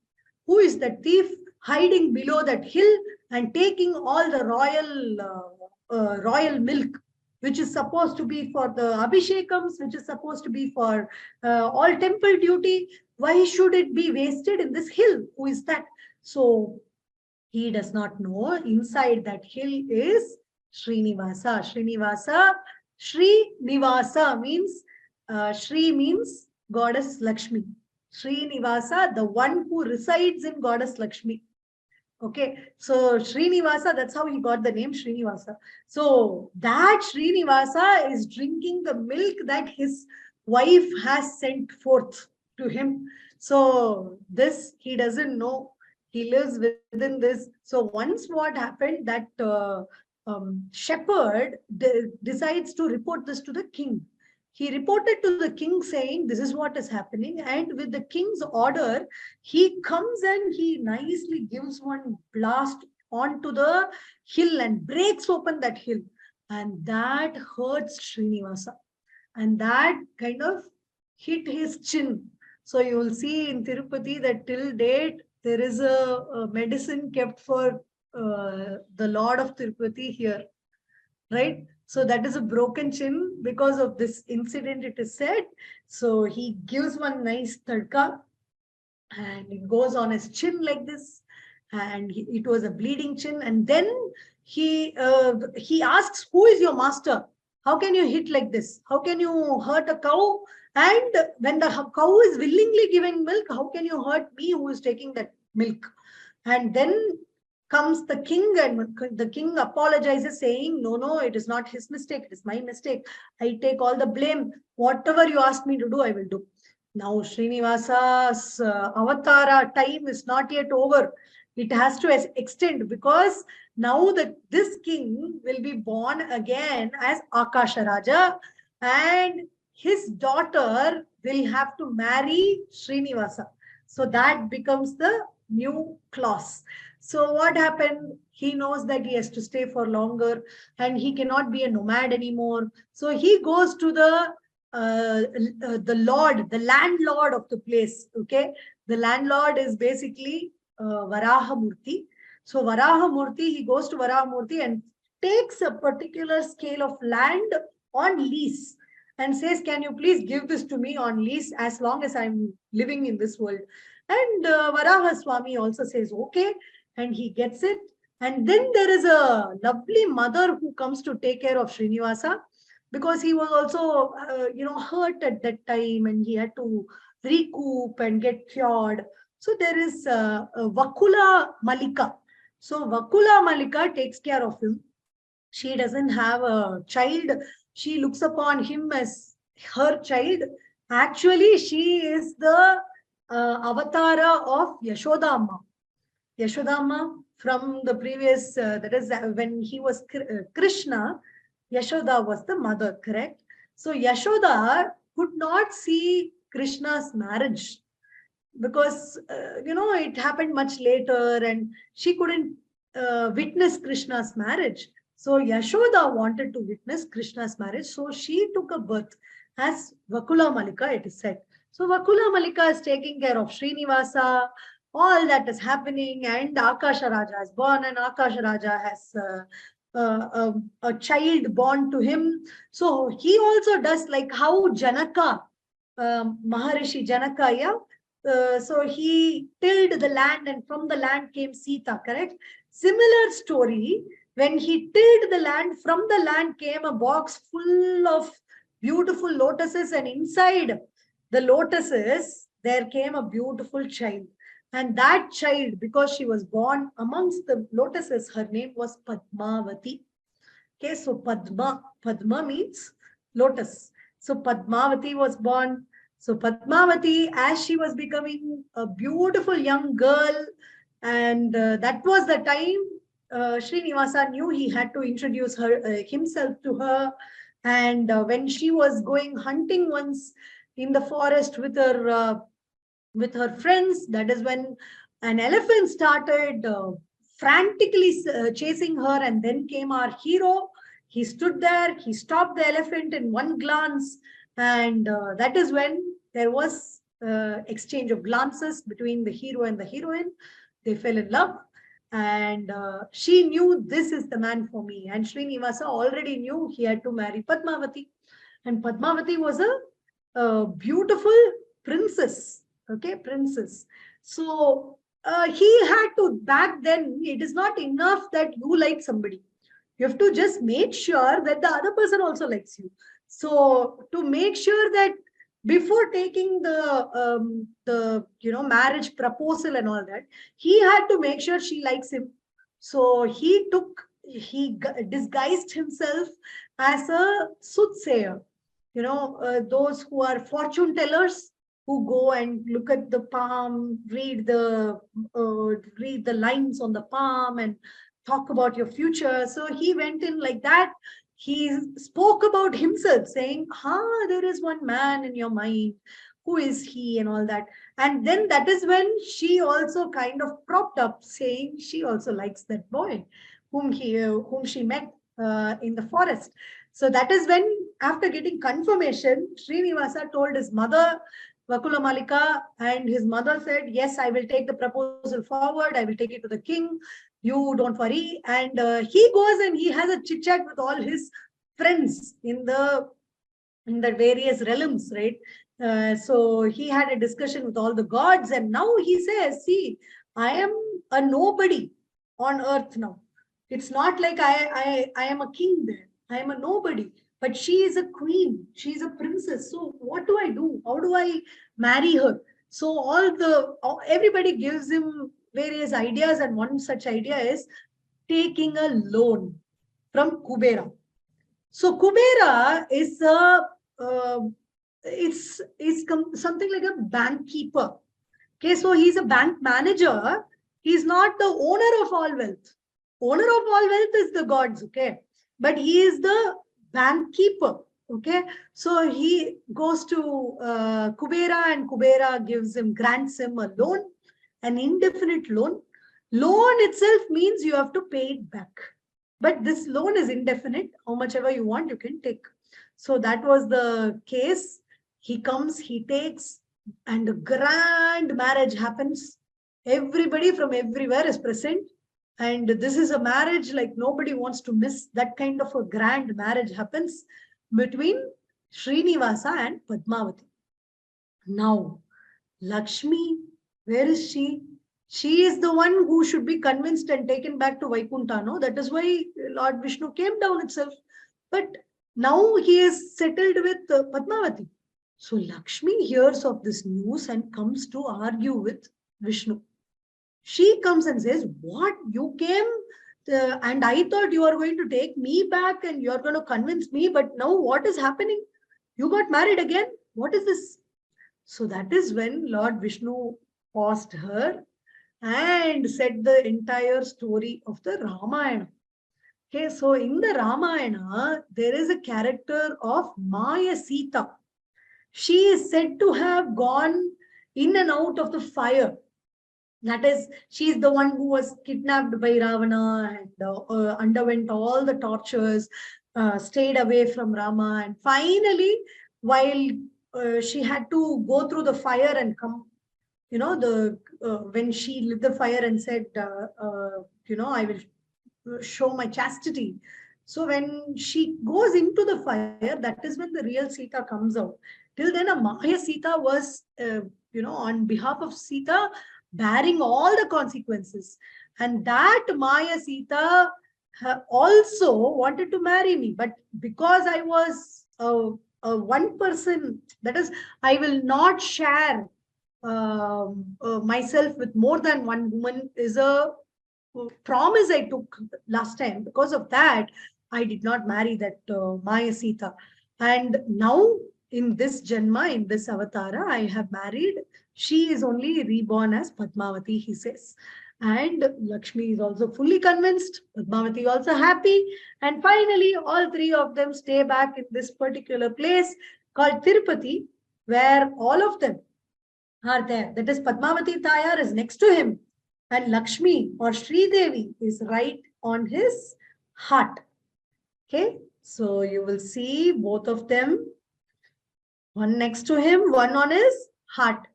Who is that thief hiding below that hill and taking all the royal milk, which is supposed to be for the abhishekams, which is supposed to be for all temple duty. Why should it be wasted in this hill? Who is that? So he does not know. Inside that hill is Srinivasa. Srinivasa. Srinivasa means, Shri means goddess Lakshmi. Srinivasa, the one who resides in goddess Lakshmi. Okay, so Srinivasa, that's how he got the name Srinivasa. So that Srinivasa is drinking the milk that his wife has sent forth to him. So this, he doesn't know. He lives within this. So once what happened, that shepherd decides to report this to the king. he reported to the king saying, this is what is happening. And with the king's order, he comes and he nicely gives one blast onto the hill and breaks open that hill. And that hurts Srinivasa. And that kind of hit his chin. So you will see in Tirupati that till date, there is a medicine kept for the Lord of Tirupati here, right? So that is a broken chin because of this incident, it is said. So he gives one nice tadka and it goes on his chin like this. And it was a bleeding chin. And then he asks, who is your master? How can you hit like this? How can you hurt a cow? And when the cow is willingly giving milk, how can you hurt me who is taking that milk? And then comes the king, and the king apologizes saying, no, it is not his mistake. It is my mistake. I take all the blame. Whatever you ask me to do, I will do. Now Srinivasa's avatara time is not yet over. It has to extend, because now this king will be born again as Akasha Raja, and his daughter will have to marry Srinivasa. So that becomes the new clause. So what happened? He knows that he has to stay for longer and he cannot be a nomad anymore. So he goes to the landlord of the place. Okay, the landlord is basically Varahamurti. So Varahamurti, he goes to Varahamurti and takes a particular scale of land on lease and says, can you please give this to me on lease as long as I'm living in this world? And Varaha Swami also says, okay, and he gets it. And then there is a lovely mother who comes to take care of Srinivasa, because he was also, hurt at that time and he had to recoup and get cured. So there is Vakula Malika. So Vakula Malika takes care of him. She doesn't have a child. She looks upon him as her child. Actually, she is the avatara of Yashodama. Yashodama from the previous, that is when he was Krishna, Yashoda was the mother, correct? So Yashoda could not see Krishna's marriage because, it happened much later and she couldn't witness Krishna's marriage. So Yashoda wanted to witness Krishna's marriage. So she took a birth as Vakula Malika, it is said. So Vakula Malika is taking care of Srinivasa, all that is happening, and Akasha Raja is born, and Akasha Raja has a child born to him. So he also does like how Janaka, Maharishi Janaka, so he tilled the land and from the land came Sita, correct? Similar story, when he tilled the land, from the land came a box full of beautiful lotuses, and inside the lotuses, there came a beautiful child. And that child, because she was born amongst the lotuses, her name was Padmavati. Okay, so Padma means lotus. So Padmavati was born. So Padmavati, as she was becoming a beautiful young girl, and that was the time Srinivasa knew he had to introduce himself to her. And when she was going hunting once in the forest with her friends, that is when an elephant started frantically chasing her, and then came our hero. He stood there, he stopped the elephant in one glance, and that is when there was exchange of glances between the hero and the heroine. They fell in love, and she knew this is the man for me, and Srinivasa already knew he had to marry Padmavati, and Padmavati was a beautiful princess. Okay, princess. So he had to, back then, it is not enough that you like somebody. You have to just make sure that the other person also likes you. So to make sure that before taking the marriage proposal and all that, he had to make sure she likes him. So he disguised himself as a soothsayer. Those who are fortune tellers, who go and look at the palm, read the lines on the palm and talk about your future. So he went in like that. he spoke about himself, saying, there is one man in your mind. Who is he and all that? And then that is when she also kind of propped up, saying she also likes that boy whom she met in the forest. So that is when, after getting confirmation, Srinivasa told his mother, Vakula Malika, and his mother said, yes, I will take the proposal forward. I will take it to the king. You don't worry. And he goes and he has a chit chat with all his friends in the various realms, right? So he had a discussion with all the gods, and now he says, see, I am a nobody on earth now. It's not like I am a king there. I am a nobody, but she is a queen. She is a princess. So what do I do? How do I marry her? So everybody gives him various ideas, and one such idea is taking a loan from Kubera. So Kubera is something like a bank keeper. Okay, so he's a bank manager. He's not the owner of all wealth. Owner of all wealth is the gods, okay? But he is the bank keeper, okay? So he goes to Kubera, and Kubera grants him a loan, an indefinite loan. Loan itself means you have to pay it back. But this loan is indefinite. How much ever you want, you can take. So that was the case. He comes, he takes, and a grand marriage happens. Everybody from everywhere is present. And this is a marriage like nobody wants to miss. That kind of a grand marriage happens between Srinivasa and Padmavati. Now, Lakshmi, where is she? She is the one who should be convinced and taken back to Vaikuntha. No? That is why Lord Vishnu came down itself. But now he is settled with Padmavati. So Lakshmi hears of this news and comes to argue with Vishnu. She comes and says, what? You came and I thought you are going to take me back and you are going to convince me. But now what is happening? You got married again? What is this? So that is when Lord Vishnu paused her and said the entire story of the Ramayana. Okay, so in the Ramayana, there is a character of Maya Sita. She is said to have gone in and out of the fire. That is, she is the one who was kidnapped by Ravana and underwent all the tortures, stayed away from Rama. And finally, while she had to go through the fire and come, when she lit the fire and said, I will show my chastity. So when she goes into the fire, that is when the real Sita comes out. Till then, a Maya Sita was, on behalf of Sita, bearing all the consequences. And that Maya Sita also wanted to marry me. But because I was a one person, that is, I will not share myself with more than one woman, is a promise I took last time. Because of that, I did not marry that Maya Sita. And now in this Janma, in this Avatara, I have married. She is only reborn as Padmavati, he says. And Lakshmi is also fully convinced. Padmavati also happy. And finally, all three of them stay back in this particular place called Tirupati, where all of them are there. That is, Padmavati Tayar is next to him. And Lakshmi or Sri Devi is right on his heart. Okay, so you will see both of them, one next to him, one on his heart.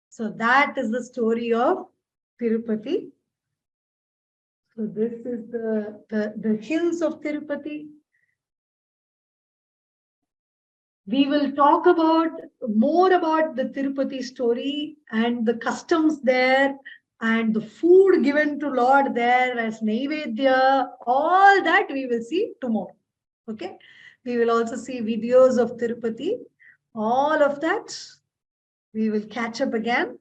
So that is the story of Tirupati. So this is the hills of Tirupati. We will talk more about the Tirupati story and the customs there and the food given to Lord there as Naivedya. All that we will see tomorrow. Okay. We will also see videos of Tirupati. All of that we will catch up again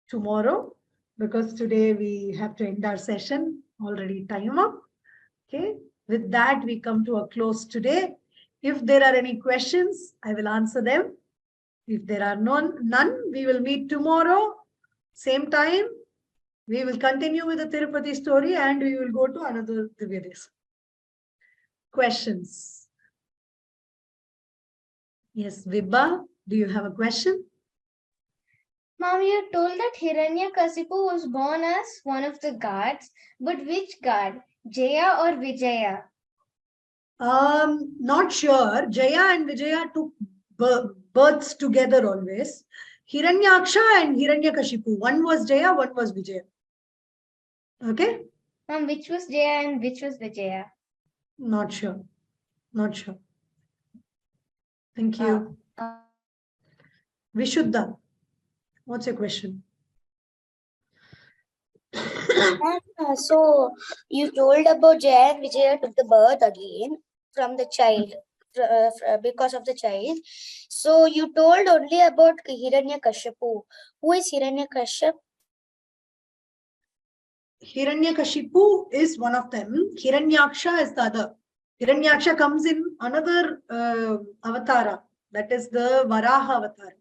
tomorrow, because today we have to end our session. Already time up. Okay. With that, we come to a close today. If there are any questions, I will answer them. If there are none, we will meet tomorrow. Same time, we will continue with the Tirupati story and we will go to another Divya Desa. Questions? Yes, Vibha, do you have a question? Mom, you told that Hiranyakasipu was born as one of the gods, but which god? Jaya or Vijaya? Not sure. Jaya and Vijaya took births together always. Hiranyaksha and Hiranyakashipu. One was Jaya, one was Vijaya. Okay? Mom, which was Jaya and which was Vijaya? Not sure. Not sure. Thank you. Vishuddha, what's your question? So you told about Jaya and Vijaya took the birth again from the child, because of the child. So you told only about Hiranyakashipu. Who is Hiranyakashipu? Hiranyakashipu is one of them. Hiranyaksha is the other. Hiranyaksha comes in another avatara. That is the Varaha avatar.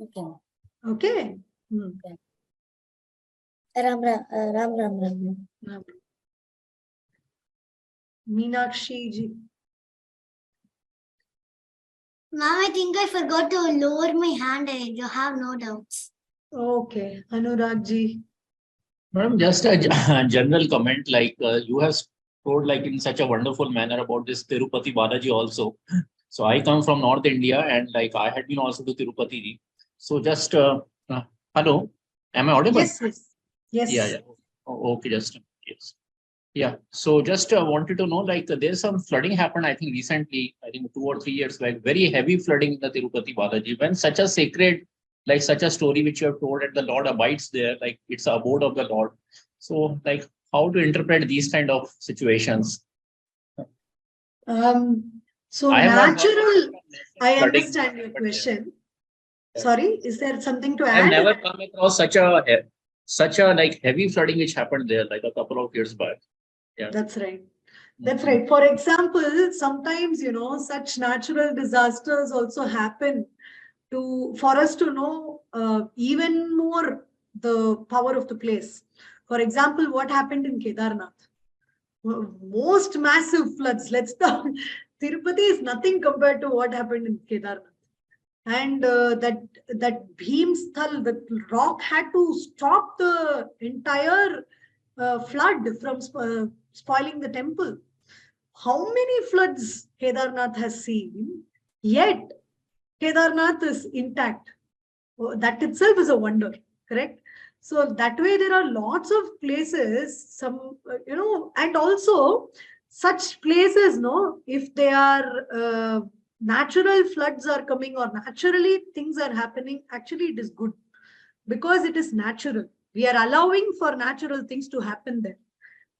Okay. Okay. Ram. Meenakshi ji. Mom, I think I forgot to lower my hand. I have no doubts. Okay. Anurag ji. Madam, just a general comment, like you have told like in such a wonderful manner about this Tirupati Balaji also. So I come from North India and like I had been also to Tirupati. So just, hello, am I audible? Yes, yes. Yes. Yeah. Oh, okay, just, yes. Yeah, so just wanted to know, like there's some flooding happened, I think recently, I think 2 or 3 years back, very heavy flooding in the Tirupati Balaji, when such a sacred, like such a story which you have told and the Lord abides there, like it's the abode of the Lord. So like how to interpret these kind of situations? So I have natural, I flooding, understand your but, question. yeah. Sorry, is there something to I add? have never come across such a like heavy flooding which happened there like a couple of years back. Yeah. That's right. That's right. For example, sometimes, such natural disasters also happen for us to know even more the power of the place. For example, what happened in Kedarnath? Most massive floods. Let's talk. Tirupati is nothing compared to what happened in Kedarnath. And that Bhimsthal, the rock had to stop the entire flood from spoiling the temple. How many floods Kedarnath has seen, yet Kedarnath is intact. That itself is a wonder, correct? So that way there are lots of places, and also such places, if they are natural floods are coming or naturally things are happening, actually it is good because it is natural. We are allowing for natural things to happen there.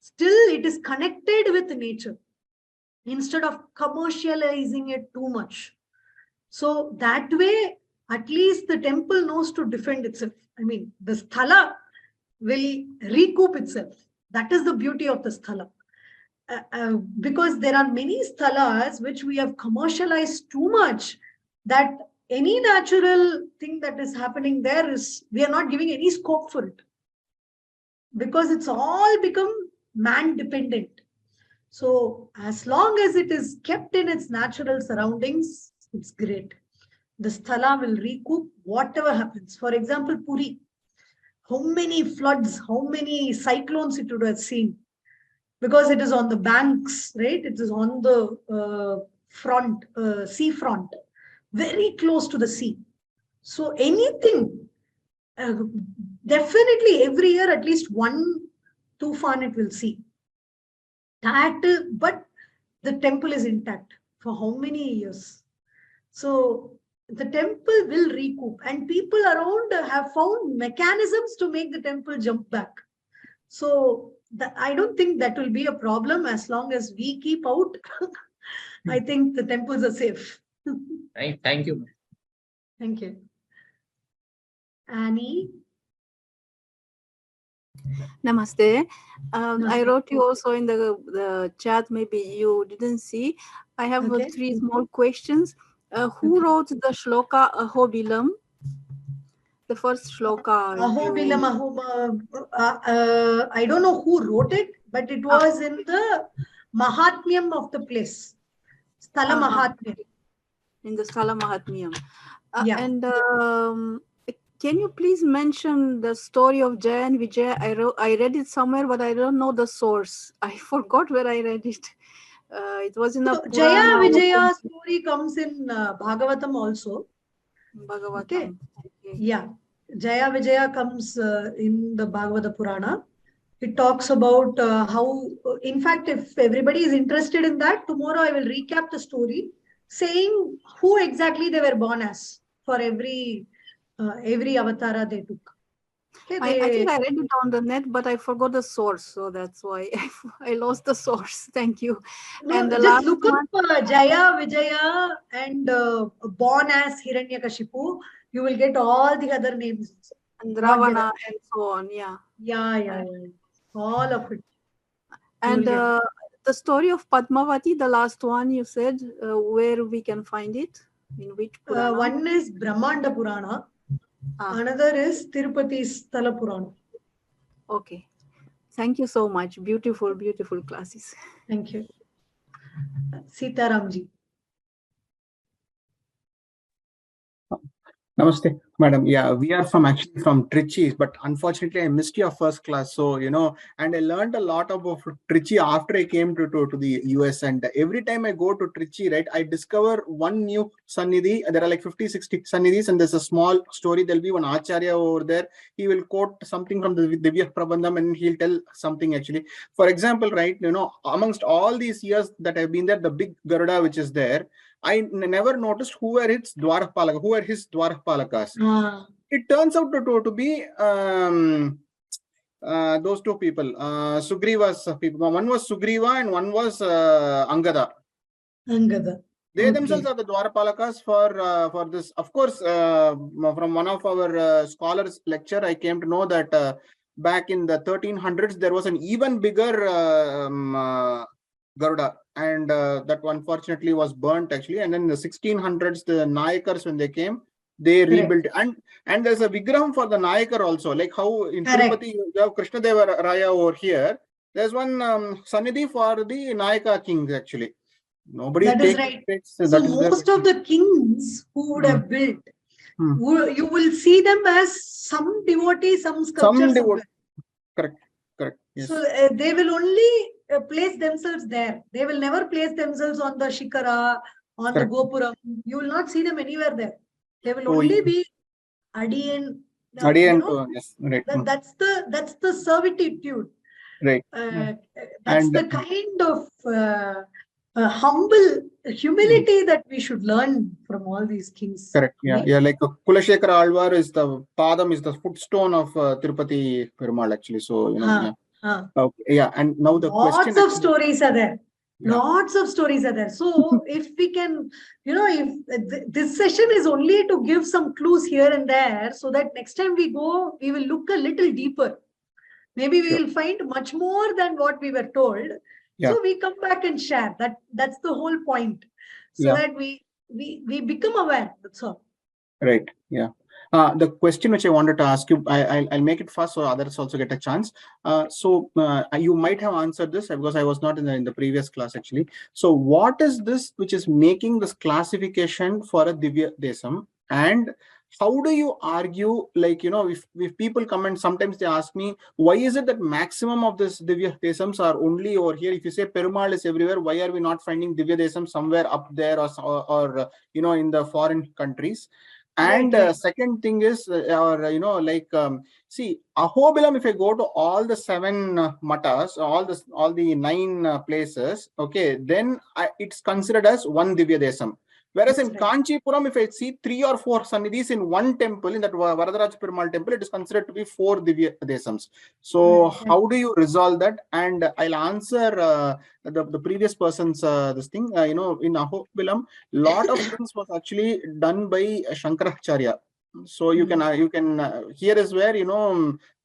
Still, it is connected with nature instead of commercializing it too much. So that way, at least the temple knows to defend itself. I mean, the sthala will recoup itself. That is the beauty of the sthala. Because there are many sthalas which we have commercialized too much, that any natural thing that is happening there we are not giving any scope for it. Because it's all become man dependent. So as long as it is kept in its natural surroundings, it's great. The sthala will recoup whatever happens. For example, Puri, how many floods, how many cyclones it would have seen, because it is on the banks, right? It is on the sea front, very close to the sea. So anything, definitely every year at least one tufan it will see. But the temple is intact for how many years? So the temple will recoup, and people around have found mechanisms to make the temple jump back. So I don't think that will be a problem as long as we keep out. I think the temples are safe. Thank you. Thank you. Annie? Namaste. Namaste. I wrote you also in the chat, maybe you didn't see. I have 3 small questions. Who wrote the shloka Ahobilam? The first shloka. Ahobilam, I don't know who wrote it, but it was in the Mahatmyam of the place. Sthala Mahatmyam. in the Sthala Mahatmyam. Yeah. And can you please mention the story of Jaya and Vijaya? I read it somewhere, but I don't know the source. I forgot where I read it. It was in a So, Jaya Purana. Vijaya story comes in Bhagavatam also. Bhagavatam. Okay. Okay. Yeah. Jaya Vijaya comes in the Bhagavata Purana. It talks about how, in fact, if everybody is interested in that, tomorrow I will recap the story saying who exactly they were born as for every avatara they took. Okay, I think I read it on the net, but I forgot the source. So that's why I lost the source. Thank you. No, And the just last look one, up Jaya Vijaya and born as Hiranyakashipu. You will get all the other names. and Not Ravana the, and so on. Yeah. yeah. All of it. And You will get. the story of Padmavati, the last one you said, where we can find it? In which Purana? One is Brahmanda Purana. Another is Tirupati Sthala Purana. Okay. Thank you so much. Beautiful, beautiful classes. Thank you. Sitaramji. Namaste, madam. Yeah, we are actually from Trichy, but unfortunately I missed your first class. So, and I learned a lot about Trichy after I came to the US. And every time I go to Trichy, right, I discover one new Sannidhi. There are like 50, 60 Sannidhis, and there's a small story. There'll be one Acharya over there. He will quote something from the Divya Prabandham and he'll tell something actually. For example, right, amongst all these years that I've been there, the big Garuda which is there, I never noticed who were his Dwarapalakas. It turns out to be those two people, Sugriva's people. One was Sugriva and one was Angada. They themselves are the Dwarapalakas for this. Of course, from one of our scholars' lecture, I came to know that back in the 1300s, there was an even bigger Garuda, and that unfortunately was burnt actually. And then in the 1600s, the Nayakars, when they came, they rebuilt. And there's a Vigraham for the Nayakar also, like how in Tirupati you have Krishna Deva Raya over here. There's one Sannidhi for the Nayaka kings actually. Nobody that is right. So most of the kings who would have built, you will see them as some devotee, some sculpture somewhere. Correct. Yes. So they will only place themselves there. They will never place themselves on the Shikara, on the Gopuram. You will not see them anywhere there. They will only be Adiyan. Yes, right. That's the servitude. Right. That's the kind of humble humility that we should learn from all these kings. Correct. Yeah. Like Kulashekara Alvar is the Padam, is the footstone of Tirupati Perumal actually. So Okay. Yeah. And now the lots of stories are there. Lots of stories are there. So if we can, if this session is only to give some clues here and there, so that next time we go, we will look a little deeper. Maybe we will find much more than what we were told. So we come back and share. That's the whole point. So that we become aware. That's all. Right. Yeah. The question which I wanted to ask you, I'll make it fast so others also get a chance. So you might have answered this because I was not in the previous class actually. So what is this which is making this classification for a Divya Desam? And how do you argue, like, if people come and sometimes they ask me, why is it that maximum of this Divya Desams are only over here? If you say Perumal is everywhere, why are we not finding Divya Desam somewhere up there or in the foreign countries? And second thing is, see, Ahobilam, if I go to all the 7 matas, all the 9 places, okay, then it's considered as one Divya Desam. Whereas in Kanchipuram, if I see 3 or 4 Sannidhis in one temple, in that Varadaraj Perumal temple, it is considered to be 4 Divya Desams. So how do you resolve that? And I'll answer the previous person's this thing. In Ahobilam, lot of things was actually done by Shankaracharya. So you can here is where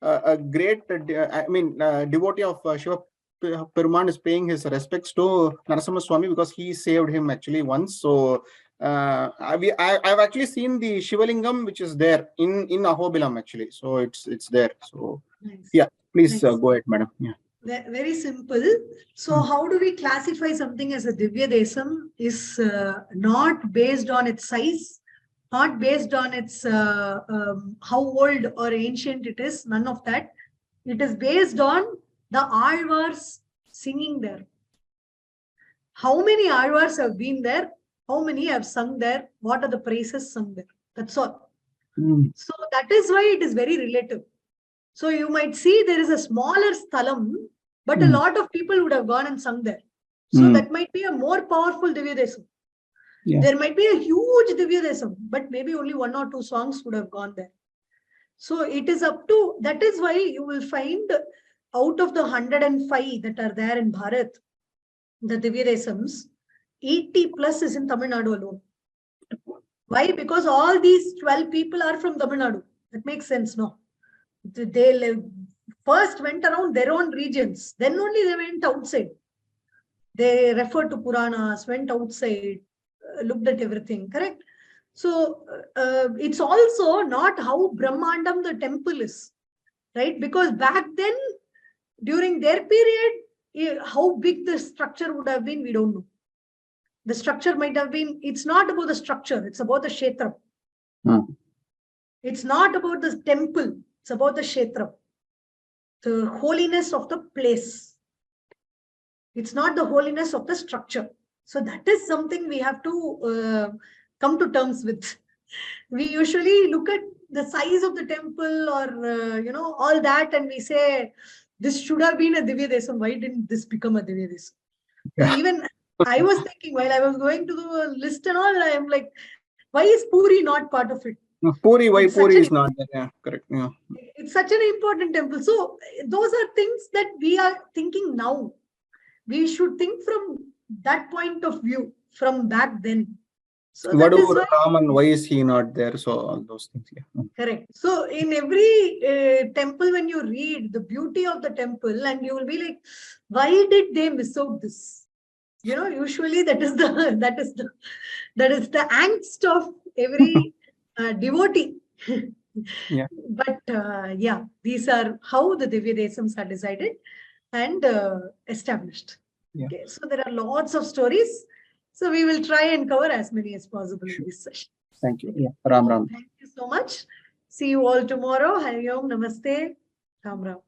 a great devotee of Shiva Peruman is paying his respects to Narasimha Swami because he saved him actually once. So I've actually seen the Shivalingam which is there in Ahobilam actually. So it's there. So yeah, please go ahead, madam. Yeah. Very simple. So how do we classify something as a Divya Desam is not based on its size, not based on its how old or ancient it is, none of that. It is based on the Alvars singing there. How many Alvars have been there? How many have sung there? What are the praises sung there? That's all. So that is why it is very relative. So you might see there is a smaller sthalam, but a lot of people would have gone and sung there. So that might be a more powerful Divya Desam. Yeah. There might be a huge Divya Desam, but maybe only 1 or 2 songs would have gone there. So it is up to, that is why you will find out of the 105 that are there in Bharat, the Divya Desams, 80 plus is in Tamil Nadu alone. Why? Because all these 12 people are from Tamil Nadu. That makes sense, no? They first went around their own regions, then only they went outside. They referred to Puranas, went outside, looked at everything, correct? So it's also not how Brahmandam the temple is, right? Because back then, during their period, how big the structure would have been, we don't know. The structure might have been, it's not about the structure, it's about the kshetra. It's not about the temple, it's about the kshetra. The holiness of the place. It's not the holiness of the structure. So that is something we have to come to terms with. We usually look at the size of the temple or, all that, and we say, this should have been a Divya Desam. Why didn't this become a Divya Desam? Yeah. Even I was thinking while I was going to the list and all, I am like, why is Puri not part of it? Puri, why Puri is not there? Yeah, correct. Yeah. It's such an important temple. So those are things that we are thinking now. We should think from that point of view, from back then. So what about Raman? Why is he not there? So all those things. Yeah. Correct. So in every temple, when you read the beauty of the temple, and you will be like, why did they miss out this? Usually that is the angst of every devotee. Yeah. But yeah, these are how the Divya Desams are decided and established. Yeah. Okay, so there are lots of stories. So we will try and cover as many as possible in this session. Thank you. Yeah. Ram Ram. Thank you so much. See you all tomorrow. Hari Om, Namaste. Ram Ram.